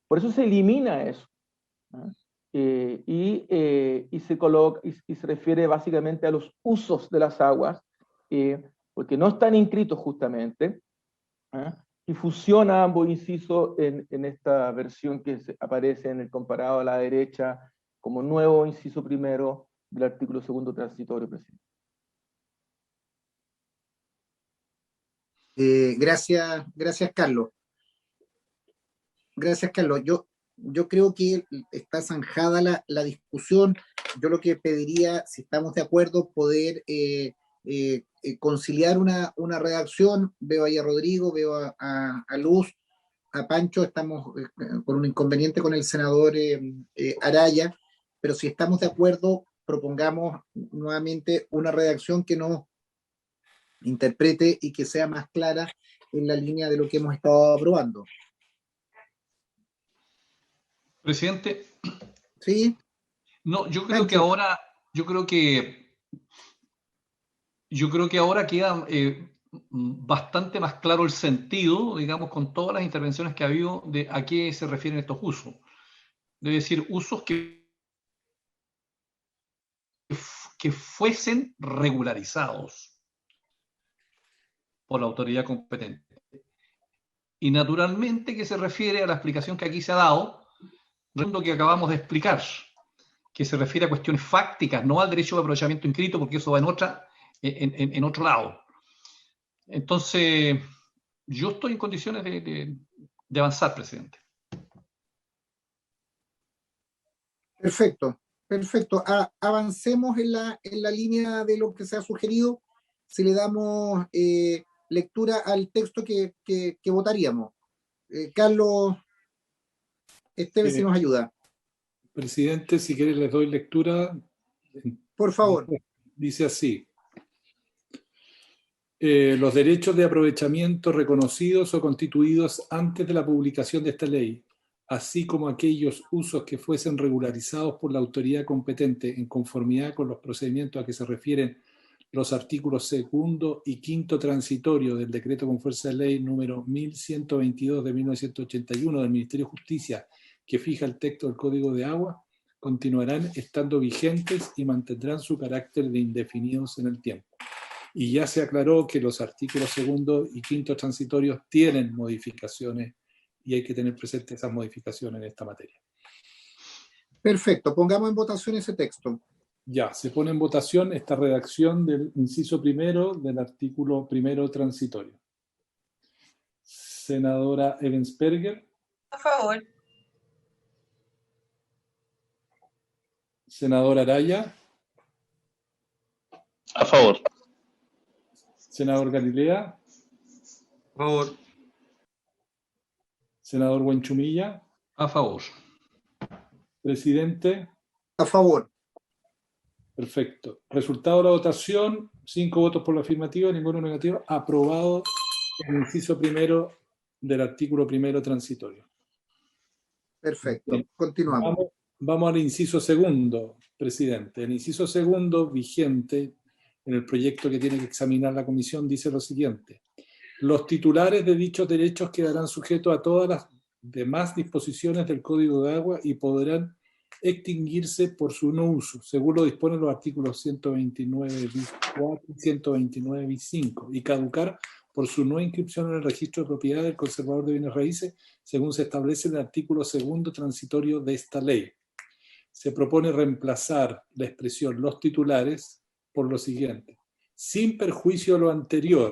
Por eso se elimina eso. Y se coloca, y se refiere básicamente a los usos de las aguas, porque no están inscritos justamente, y fusiona ambos incisos en esta versión que aparece en el comparado a la derecha como nuevo inciso primero del artículo segundo transitorio, presidente. Gracias, Carlos. Gracias, Carlos. Yo creo que está zanjada la discusión. Yo lo que pediría, si estamos de acuerdo, poder conciliar una redacción. Veo ahí a Rodrigo, veo a Luz, a Pancho. Estamos con un inconveniente con el senador Araya, pero si estamos de acuerdo, propongamos nuevamente una redacción que nos interprete y que sea más clara en la línea de lo que hemos estado aprobando. Presidente. Sí. No, yo creo que ahora yo creo que ahora queda bastante más claro el sentido, digamos, con todas las intervenciones que ha habido de a qué se refieren estos usos. Es decir, usos que fuesen regularizados por la autoridad competente. Y naturalmente que se refiere a la explicación que aquí se ha dado, lo que acabamos de explicar, que se refiere a cuestiones fácticas, no al derecho de aprovechamiento inscrito, porque eso va en otro lado. Entonces, yo estoy en condiciones de avanzar, presidente. Perfecto, perfecto. Avancemos en la línea de lo que se ha sugerido. Si le damos lectura al texto que votaríamos. Carlos Esteves, si nos ayuda. Presidente, si quiere les doy lectura. Por favor. Dice así. Los derechos de aprovechamiento reconocidos o constituidos antes de la publicación de esta ley, así como aquellos usos que fuesen regularizados por la autoridad competente en conformidad con los procedimientos a que se refieren los artículos segundo y quinto transitorio del decreto con fuerza de ley número 1122 de 1981 del Ministerio de Justicia, que fija el texto del Código de Agua, continuarán estando vigentes y mantendrán su carácter de indefinidos en el tiempo. Y ya se aclaró que los artículos segundo y quinto transitorios tienen modificaciones y hay que tener presente esas modificaciones en esta materia. Perfecto, pongamos en votación ese texto. Ya, se pone en votación esta redacción del inciso primero del artículo primero transitorio. Senadora Ebensperger. A favor. Senador Araya. A favor. Senador Galilea. A favor. Senador Buenchumilla. A favor. Presidente. A favor. Perfecto. Resultado de la votación, 5 votos por la afirmativa, ninguno negativo. Aprobado el inciso primero del artículo primero transitorio. Perfecto. Continuamos. Vamos al inciso segundo, presidente. El inciso segundo vigente en el proyecto que tiene que examinar la comisión dice lo siguiente. Los titulares de dichos derechos quedarán sujetos a todas las demás disposiciones del Código de Agua y podrán extinguirse por su no uso, según lo disponen los artículos 129 bis 4 y 129 bis 5, y caducar por su no inscripción en el registro de propiedad del conservador de bienes raíces, según se establece en el artículo segundo transitorio de esta ley. Se propone reemplazar la expresión los titulares por lo siguiente. Sin perjuicio de lo anterior,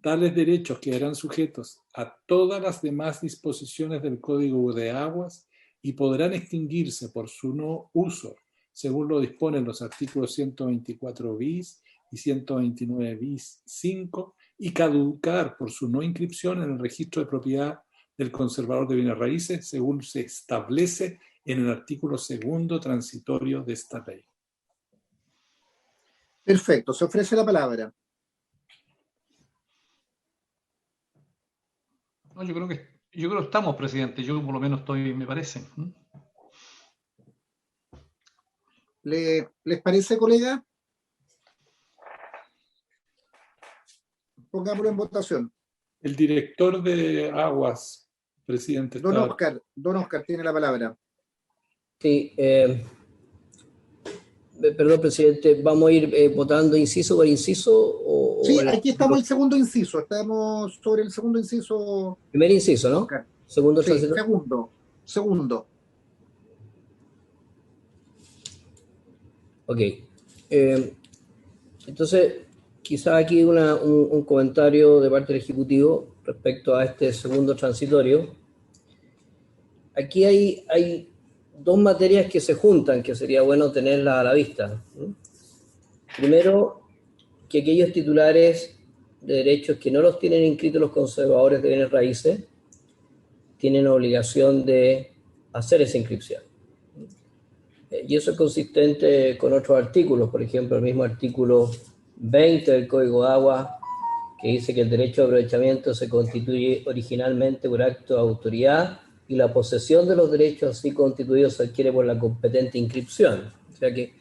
tales derechos quedarán sujetos a todas las demás disposiciones del Código de Aguas y podrán extinguirse por su no uso, según lo disponen los artículos 124 bis y 129 bis 5, y caducar por su no inscripción en el registro de propiedad del conservador de bienes raíces, según se establece en el artículo segundo transitorio de esta ley. Perfecto, se ofrece la palabra. No, yo creo que estamos, presidente. Yo por lo menos estoy, me parece. ¿Les parece, colega? Pongámoslo en votación. El director de Aguas, presidente. Don Oscar tiene la palabra. Sí, perdón, presidente, ¿vamos a ir votando inciso por inciso? Sí, aquí estamos en el segundo inciso, estamos sobre el segundo inciso. Primer inciso, ¿no? Oscar. Segundo, sí, segundo. Ok. Entonces, quizá aquí un comentario de parte del Ejecutivo respecto a este segundo transitorio. Aquí hay dos materias que se juntan, que sería bueno tenerlas a la vista. Primero, que aquellos titulares de derechos que no los tienen inscritos los conservadores de bienes raíces tienen obligación de hacer esa inscripción. Y eso es consistente con otros artículos, por ejemplo, el mismo artículo 20 del Código de Agua, que dice que el derecho de aprovechamiento se constituye originalmente por acto de autoridad y la posesión de los derechos así constituidos se adquiere por la competente inscripción. O sea que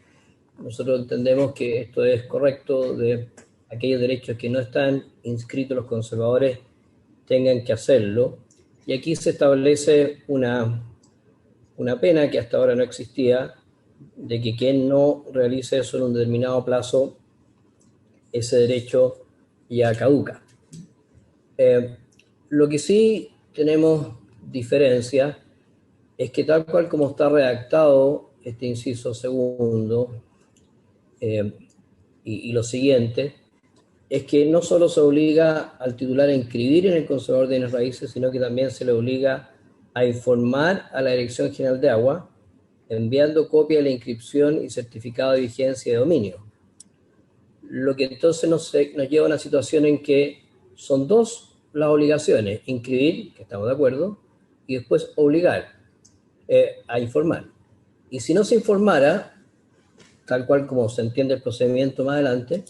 nosotros entendemos que esto es correcto, de aquellos derechos que no están inscritos los conservadores tengan que hacerlo. Y aquí se establece una pena que hasta ahora no existía, de que quien no realice eso en un determinado plazo, ese derecho ya caduca. Lo que sí tenemos diferencia es que tal cual como está redactado este inciso segundo y lo siguiente, es que no solo se obliga al titular a inscribir en el conservador de bienes raíces, sino que también se le obliga a informar a la Dirección General de Agua, enviando copia de la inscripción y certificado de vigencia de dominio. Lo que entonces nos lleva a una situación en que son dos las obligaciones: inscribir, que estamos de acuerdo, y después obligar a informar. Y si no se informara, tal cual como se entiende el procedimiento más adelante,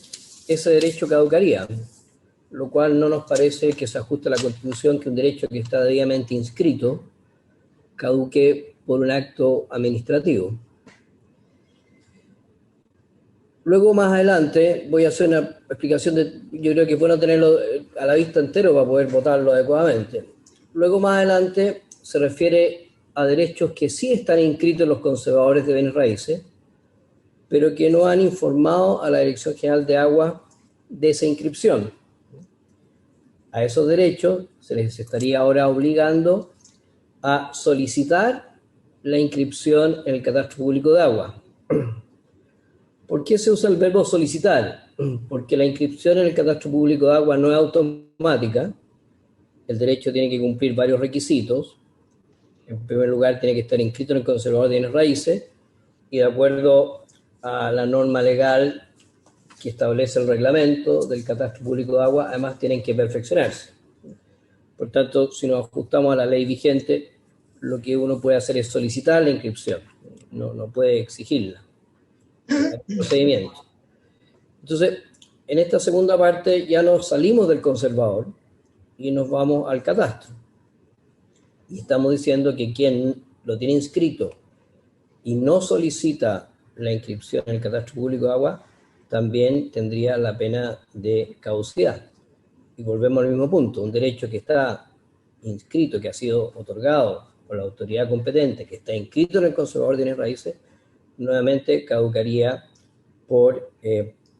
ese derecho caducaría, lo cual no nos parece que se ajuste a la Constitución, que un derecho que está debidamente inscrito caduque por un acto administrativo. Luego, más adelante, voy a hacer una explicación yo creo que es bueno tenerlo a la vista entero para poder votarlo adecuadamente. Luego, más adelante, se refiere a derechos que sí están inscritos en los conservadores de bienes raíces, pero que no han informado a la Dirección General de Agua de esa inscripción. A esos derechos se les estaría ahora obligando a solicitar la inscripción en el Catastro Público de Agua. ¿Por qué se usa el verbo solicitar? Porque la inscripción en el Catastro Público de Agua no es automática. El derecho tiene que cumplir varios requisitos. En primer lugar, tiene que estar inscrito en el conservador de bienes raíces y, de acuerdo a la norma legal que establece el reglamento del Catastro Público de Agua, además tienen que perfeccionarse. Por tanto, si nos ajustamos a la ley vigente, lo que uno puede hacer es solicitar la inscripción, no puede exigirla. El procedimiento. Entonces, en esta segunda parte ya nos salimos del conservador y nos vamos al catastro. Y estamos diciendo que quien lo tiene inscrito y no solicita la inscripción en el Catastro Público de Agua, también tendría la pena de caducidad. Y volvemos al mismo punto: un derecho que está inscrito, que ha sido otorgado por la autoridad competente, que está inscrito en el conservador de bienes raíces, nuevamente caducaría por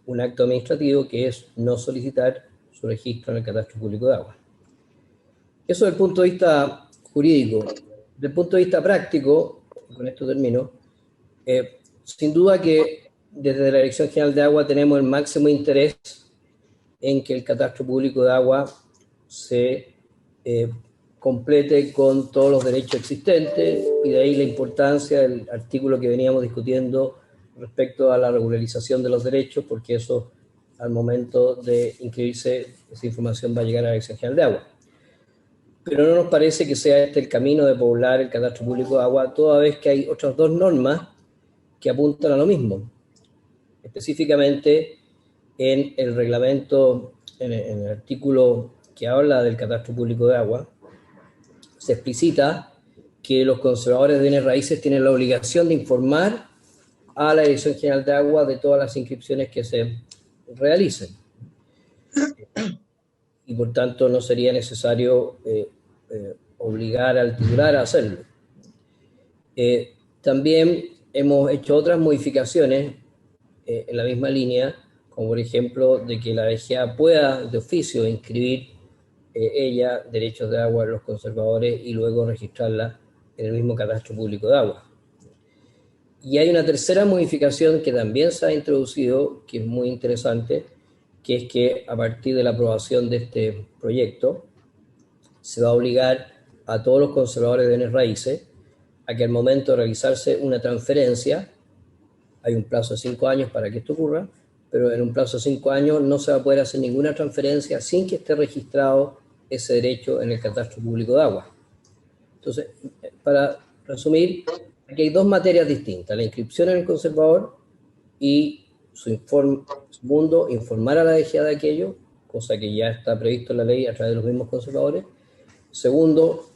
un acto administrativo, que es no solicitar su registro en el Catastro Público de Agua. Eso desde el punto de vista jurídico. Desde el punto de vista práctico, con esto termino, sin duda que desde la Dirección General de Agua tenemos el máximo interés en que el Catastro Público de Agua se complete con todos los derechos existentes, y de ahí la importancia del artículo que veníamos discutiendo respecto a la regularización de los derechos, porque eso, al momento de inscribirse, esa información va a llegar a la Dirección General de Agua. Pero no nos parece que sea este el camino de poblar el Catastro Público de Agua, toda vez que hay otras dos normas que apuntan a lo mismo. Específicamente en el reglamento, en el artículo que habla del Catastro Público de Agua, se explicita que los conservadores de bienes raíces tienen la obligación de informar a la Dirección General de Agua de todas las inscripciones que se realicen. Y por tanto no sería necesario obligar al titular a hacerlo. También hemos hecho otras modificaciones en la misma línea, como por ejemplo de que la DGA pueda de oficio inscribir ella derechos de agua en los conservadores y luego registrarla en el mismo Catastro Público de Agua. Y hay una tercera modificación que también se ha introducido, que es muy interesante, que es que a partir de la aprobación de este proyecto se va a obligar a todos los conservadores de bienes raíces a que al momento de realizarse una transferencia, hay un plazo de 5 años para que esto ocurra, pero en un plazo de 5 años no se va a poder hacer ninguna transferencia sin que esté registrado ese derecho en el Catastro Público de Agua. Entonces, para resumir, aquí hay dos materias distintas: la inscripción en el conservador y segundo, informar a la DGA de aquello, cosa que ya está previsto en la ley a través de los mismos conservadores. Segundo,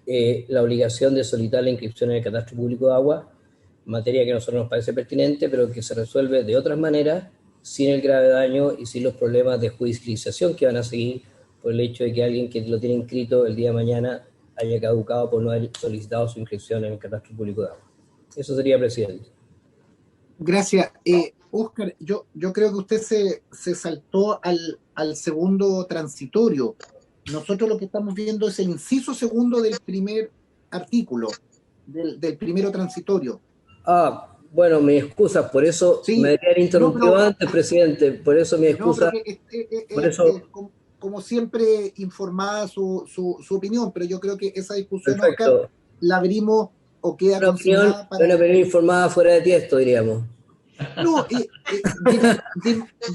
la obligación de solicitar la inscripción en el Catastro Público de Agua. materia que a nosotros nos parece pertinente, pero que se resuelve de otras maneras, sin el grave daño y sin los problemas de judicialización que van a seguir por el hecho de que alguien que lo tiene inscrito el día de mañana haya caducado por no haber solicitado su inscripción en el Catastro Público de Agua. Eso sería, presidente. Gracias. Óscar, yo creo que usted se saltó al segundo transitorio. Nosotros lo que estamos viendo es el inciso segundo del primer artículo, del primero transitorio. Bueno, mis excusas, por eso sí, me habían interrumpido antes, presidente, por eso mi excusa. Por eso, como siempre, informada su opinión, pero yo creo que esa discusión, Óscar, la abrimos o queda consignada para... Una opinión informada fuera de tiesto, diríamos. No,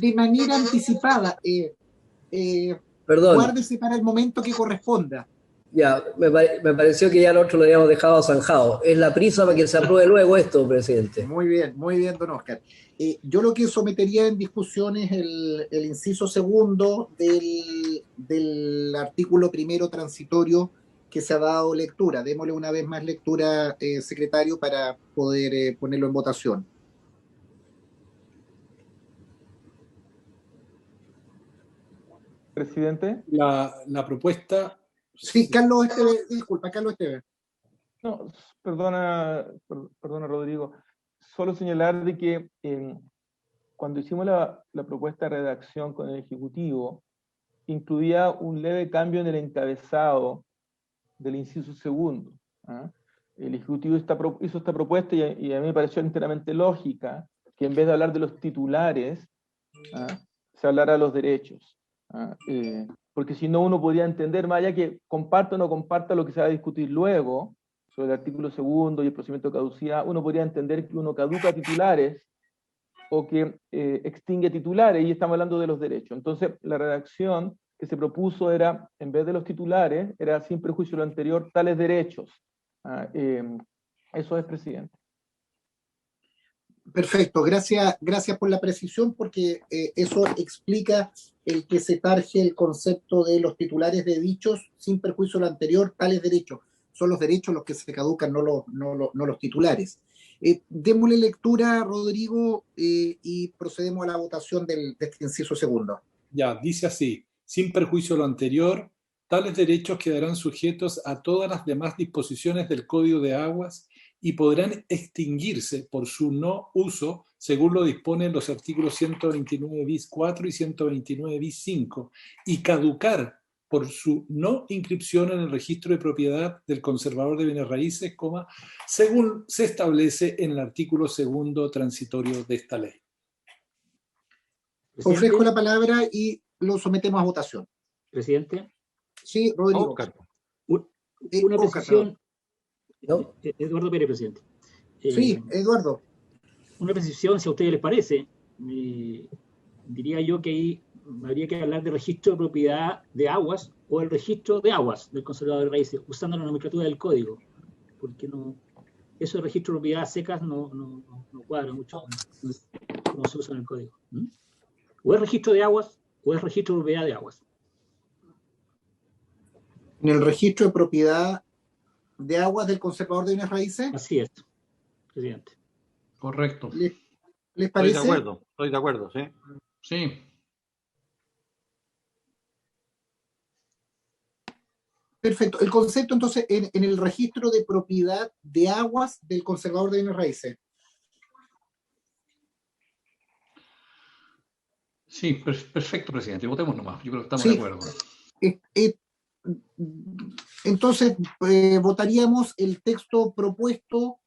de manera anticipada. Perdón. Guárdese para el momento que corresponda. Ya, me pareció que ya el otro lo habíamos dejado zanjado. Es la prisa para que se apruebe luego esto, presidente. Muy bien, don Óscar. Yo lo que sometería en discusión es el inciso segundo del artículo primero transitorio que se ha dado lectura. Démosle una vez más lectura, secretario, para poder ponerlo en votación. Presidente. La propuesta... Sí, Carlos Esteves, disculpa, Carlos Esteves. No, perdona, Rodrigo. Solo señalar de que cuando hicimos la propuesta de redacción con el Ejecutivo, incluía un leve cambio en el encabezado del inciso segundo. El Ejecutivo hizo esta propuesta y a mí me pareció enteramente lógica que en vez de hablar de los titulares, se hablara de los derechos. Porque si no uno podría entender, más allá que comparta o no comparta lo que se va a discutir luego, sobre el artículo segundo y el procedimiento de caducidad, uno podría entender que uno caduca titulares o que extingue titulares, y estamos hablando de los derechos. Entonces, la redacción que se propuso era, en vez de los titulares, era sin perjuicio de lo anterior, tales derechos. Eso es, presidente. Perfecto, gracias por la precisión, porque eso explica el que se tarje el concepto de los titulares de dichos sin perjuicio de lo anterior, tales derechos. Son los derechos los que se caducan, no los titulares. Démosle lectura, Rodrigo, y procedemos a la votación de este inciso segundo. Ya, dice así: sin perjuicio de lo anterior, tales derechos quedarán sujetos a todas las demás disposiciones del Código de Aguas y podrán extinguirse por su no uso, según lo disponen los artículos 129 bis 4 y 129 bis 5, y caducar por su no inscripción en el registro de propiedad del conservador de bienes raíces, según se establece en el artículo segundo transitorio de esta ley. Ofrezco la palabra y lo sometemos a votación. Presidente. Sí, Rodrigo. Una precisión. ¿No? Eduardo Pérez, presidente. Sí, Eduardo. Una precisión, si a ustedes les parece, diría yo que ahí habría que hablar de registro de propiedad de aguas o el registro de aguas del conservador de raíces, usando la nomenclatura del código, porque eso de registro de propiedad secas no cuadra mucho como se usa en el código. O es registro de aguas o es registro de propiedad de aguas. En el registro de propiedad de aguas del conservador de bienes raíces. Así es, presidente. Correcto. ¿Les parece? Estoy de acuerdo, sí. Sí. Perfecto. El concepto, entonces, en el registro de propiedad de aguas del conservador de bienes raíces. Sí, perfecto, presidente. Votemos nomás. Yo creo que estamos de acuerdo. Entonces, votaríamos el texto propuesto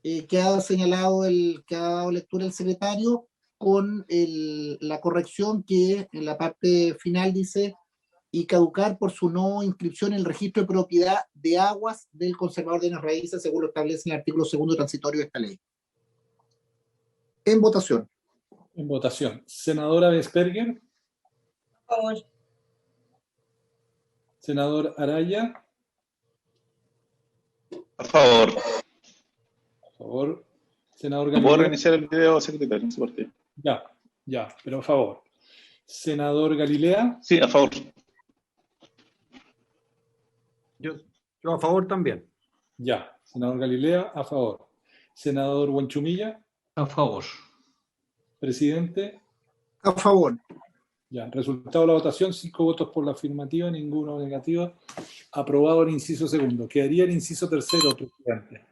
que ha señalado que ha dado lectura el secretario, con la corrección que en la parte final dice: y caducar por su no inscripción en el registro de propiedad de aguas del conservador de bienes raíces, según lo establece el artículo segundo transitorio de esta ley. En votación. En votación. Senadora Vesperger. Por favor. Senador Araya. A favor. A favor. Senador Galilea. ¿Puedo reiniciar el video, secretario? Ya, pero a favor. Senador Galilea. Sí, a favor. Yo a favor también. Ya, senador Galilea, a favor. Senador Huanchumilla. A favor. Presidente. A favor. Ya, resultado de la votación, 5 votos por la afirmativa, ninguno negativo. Aprobado el inciso segundo. Quedaría el inciso tercero, presidente.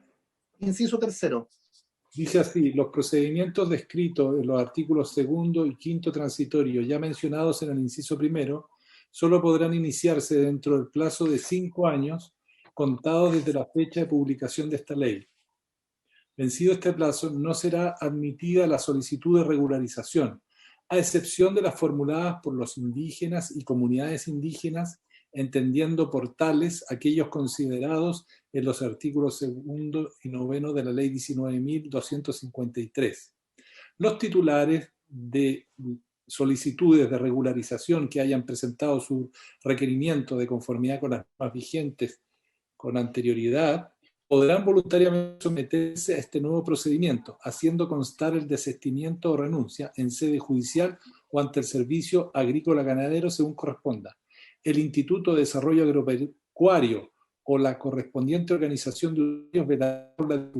Inciso tercero. Dice así: los procedimientos descritos en los artículos segundo y quinto transitorio ya mencionados en el inciso primero solo podrán iniciarse dentro del plazo de 5 años contados desde la fecha de publicación de esta ley. Vencido este plazo, no será admitida la solicitud de regularización, a excepción de las formuladas por los indígenas y comunidades indígenas, entendiendo por tales aquellos considerados en los artículos segundo y noveno de la Ley 19.253. Los titulares de solicitudes de regularización que hayan presentado su requerimiento de conformidad con las normas vigentes con anterioridad podrán voluntariamente someterse a este nuevo procedimiento, haciendo constar el desistimiento o renuncia en sede judicial o ante el Servicio Agrícola Ganadero según corresponda. El Instituto de Desarrollo Agropecuario o la correspondiente organización de usuarios velará por la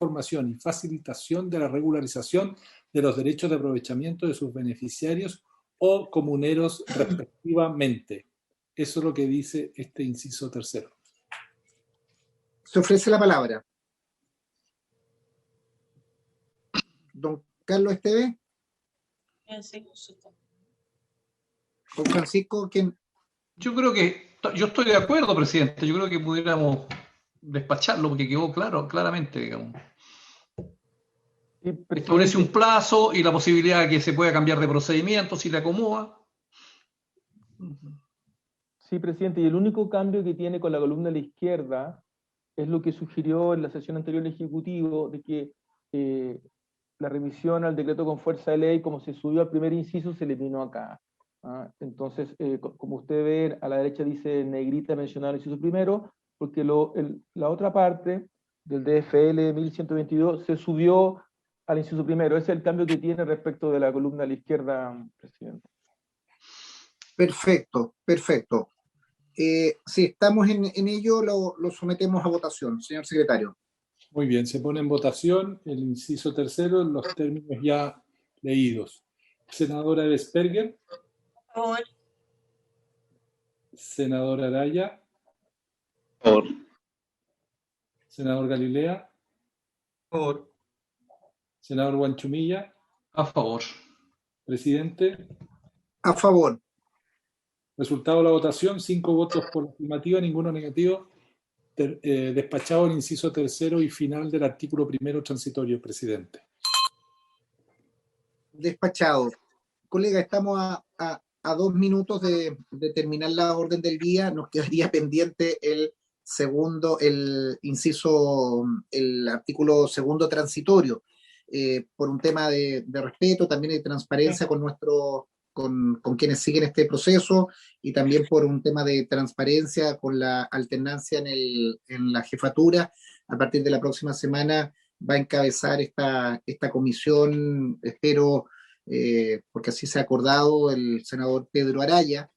información y facilitación de la regularización de los derechos de aprovechamiento de sus beneficiarios o comuneros respectivamente. Eso es lo que dice este inciso tercero. Se ofrece la palabra. Don Carlos Esteves. Don Francisco, ¿quién? Yo creo que, yo estoy de acuerdo, presidente. Yo creo que pudiéramos despacharlo porque quedó claramente, digamos. Establece un plazo y la posibilidad de que se pueda cambiar de procedimiento si le acomoda. Sí, presidente, y el único cambio que tiene con la columna a la izquierda es lo que sugirió en la sesión anterior el Ejecutivo, de que la revisión al decreto con fuerza de ley, como se subió al primer inciso, se eliminó acá. Entonces, como usted ve, a la derecha dice negrita mencionado el inciso primero, porque la otra parte del DFL 1122 se subió al inciso primero. Ese es el cambio que tiene respecto de la columna a la izquierda, presidente. Perfecto, perfecto. Si estamos en ello, lo sometemos a votación, señor secretario. Muy bien, se pone en votación el inciso tercero en los términos ya leídos. Senadora Vesperger. A favor. Senador Araya. A favor. Senador Galilea. A favor. Senador Huanchumilla. A favor. Presidente. A favor. Resultado de la votación, 5 votos por la afirmativa, ninguno negativo. Despachado el inciso tercero y final del artículo primero transitorio, presidente. Despachado. Colega, estamos a 2 minutos de terminar la orden del día. Nos quedaría pendiente el artículo segundo transitorio, por un tema de respeto, también de transparencia con quienes siguen este proceso, y también por un tema de transparencia con la alternancia en la jefatura. A partir de la próxima semana va a encabezar esta comisión, espero, porque así se ha acordado, el senador Pedro Araya.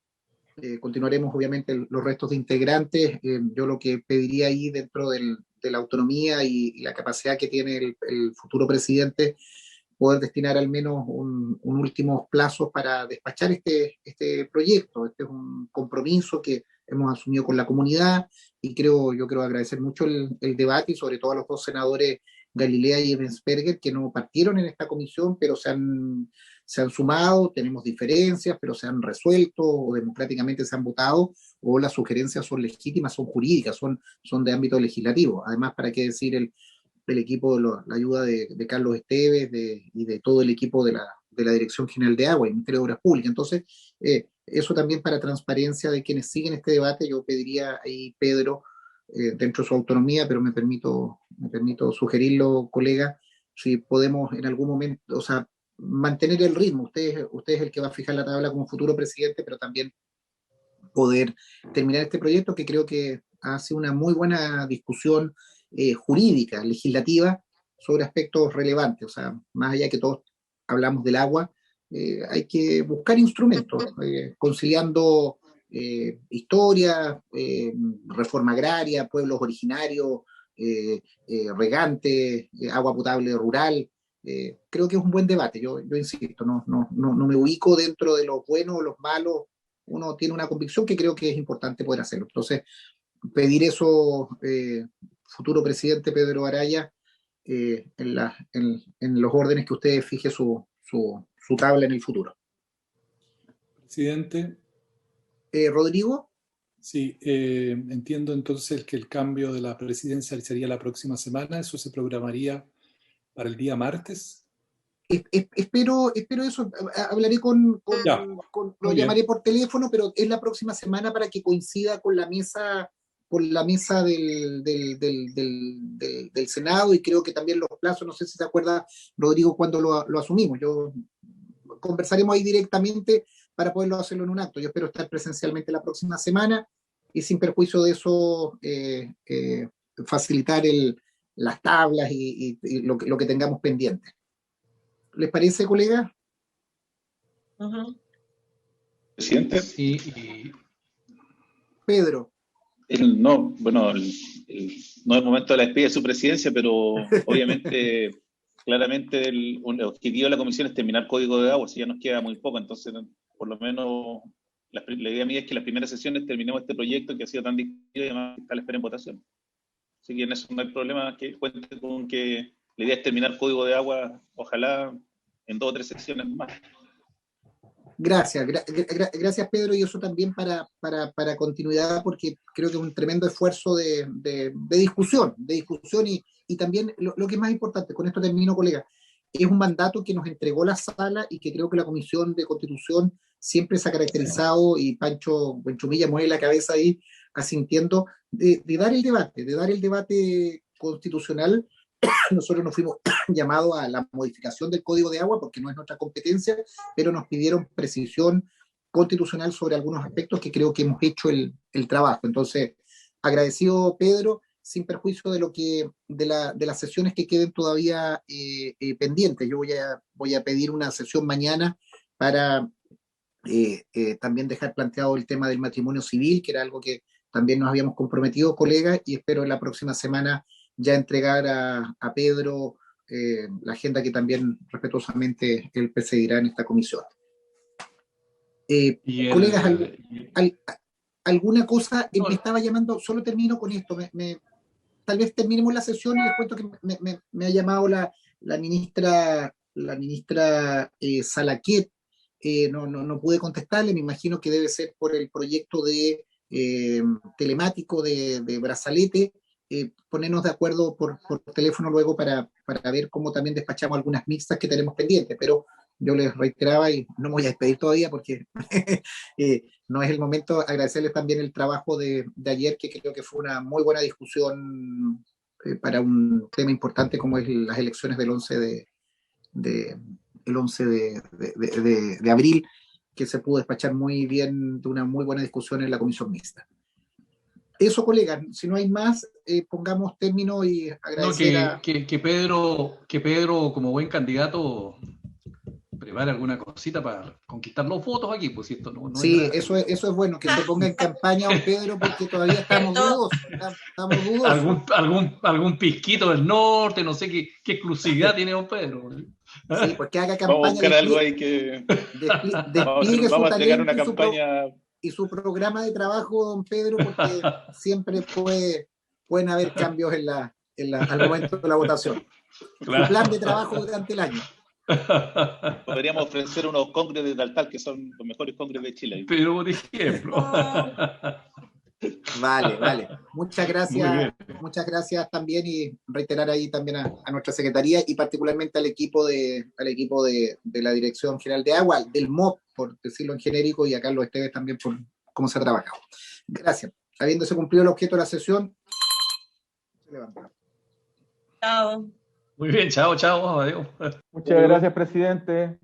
Continuaremos obviamente los restos de integrantes. Yo lo que pediría ahí, dentro de la autonomía y la capacidad que tiene el futuro presidente, poder destinar al menos un últimos plazos para despachar este proyecto. Este es un compromiso que hemos asumido con la comunidad, y yo quiero agradecer mucho el debate, y sobre todo a los 2 senadores Galilea y Ebensperger, que no partieron en esta comisión, pero se han sumado. Tenemos diferencias, pero se han resuelto, o democráticamente se han votado, o las sugerencias son legítimas, son jurídicas, son de ámbito legislativo. Además, para qué decir el equipo, la ayuda de Carlos Esteves y de todo el equipo de la Dirección General de Agua y Ministerio de Obras Públicas. Entonces, eso también para transparencia de quienes siguen este debate. Yo pediría ahí, Pedro, dentro de su autonomía, pero me permito sugerirlo, colega, si podemos en algún momento, o sea, mantener el ritmo. Usted es el que va a fijar la tabla como futuro presidente, pero también poder terminar este proyecto, que creo que hace una muy buena discusión jurídica, legislativa, sobre aspectos relevantes. O sea, más allá que todos hablamos del agua, hay que buscar instrumentos, conciliando historia, reforma agraria, pueblos originarios, regante, agua potable rural. Creo que es un buen debate, yo insisto, no me ubico dentro de los buenos o los malos, uno tiene una convicción que creo que es importante poder hacerlo. Entonces, pedir eso, futuro presidente Pedro Araya, en los órdenes que usted fije su tabla en el futuro. Presidente. Rodrigo. Sí, entiendo entonces que el cambio de la presidencia sería la próxima semana. ¿Eso se programaría para el día martes? Espero eso. Hablaré lo llamaré por teléfono, pero es la próxima semana para que coincida con la mesa del Senado, y creo que también los plazos, no sé si se acuerda, Rodrigo, cuando lo asumimos. Conversaremos ahí directamente para poderlo hacerlo en un acto. Yo espero estar presencialmente la próxima semana y sin perjuicio de eso facilitar las tablas y lo que tengamos pendiente. ¿Les parece, colega? Presidente. Sí. Pedro. No es el momento de la despedida de su presidencia, pero obviamente, claramente el objetivo de la comisión es terminar Código de Agua, si ya nos queda muy poco, entonces por lo menos la idea mía es que las primeras sesiones terminemos este proyecto que ha sido tan discutido y además está a la espera en votación. Así que en eso no hay problema, que cuente con que la idea es terminar Código de Agua, ojalá en 2 o 3 sesiones más. Gracias, Pedro, y eso también para continuidad, porque creo que es un tremendo esfuerzo de discusión y también lo que es más importante, con esto termino, colega, es un mandato que nos entregó la sala y que creo que la Comisión de Constitución siempre se ha caracterizado, y Pancho Buenchumilla mueve la cabeza ahí asintiendo, de dar el debate constitucional. Nosotros nos fuimos llamados a la modificación del Código de Agua porque no es nuestra competencia, pero nos pidieron precisión constitucional sobre algunos aspectos que creo que hemos hecho el trabajo. Entonces, agradecido, Pedro, sin perjuicio de las sesiones que queden todavía pendientes. Yo voy a pedir una sesión mañana para también dejar planteado el tema del matrimonio civil, que era algo que también nos habíamos comprometido, colegas, y espero en la próxima semana ya entregar a Pedro la agenda que también respetuosamente él presidirá en esta comisión. Colegas, ¿alguna cosa? Me estaba llamando, solo termino con esto, tal vez terminemos la sesión y les cuento que me ha llamado la ministra Salaquet. No pude contestarle, me imagino que debe ser por el proyecto de telemático de brazalete. Ponernos de acuerdo por teléfono luego para ver cómo también despachamos algunas mixtas que tenemos pendientes, pero yo les reiteraba y no me voy a despedir todavía porque no es el momento. Agradecerles también el trabajo de ayer, que creo que fue una muy buena discusión para un tema importante como es las elecciones del 11 de abril, que se pudo despachar muy bien, de una muy buena discusión en la comisión mixta. Eso, colegas, si no hay más, pongamos término y agradecer que Pedro, como buen candidato, prepare alguna cosita para conquistar los votos aquí, pues esto no sí, eso es bueno, que se ponga en campaña don Pedro, porque todavía estamos dudosos. Algún pisquito del norte, no sé qué exclusividad tiene don Pedro. Sí, pues que haga campaña. Vamos a buscar algo ahí que... Vamos a entregar una campaña... Y su programa de trabajo, don Pedro, porque siempre pueden haber cambios al momento de la votación. Claro. Su plan de trabajo durante el año. Podríamos ofrecer unos congres de Taltal, que son los mejores congres de Chile. Pero, por ejemplo. Vale. Muchas gracias también, y reiterar ahí también a nuestra secretaría y particularmente al equipo de la Dirección General de Agua, del MOP, por decirlo en genérico, y a Carlos Esteves también por cómo se ha trabajado. Gracias. Habiéndose cumplido el objeto de la sesión, se levanta. Chao. Muy bien, chao, adiós. Muchas gracias, presidente.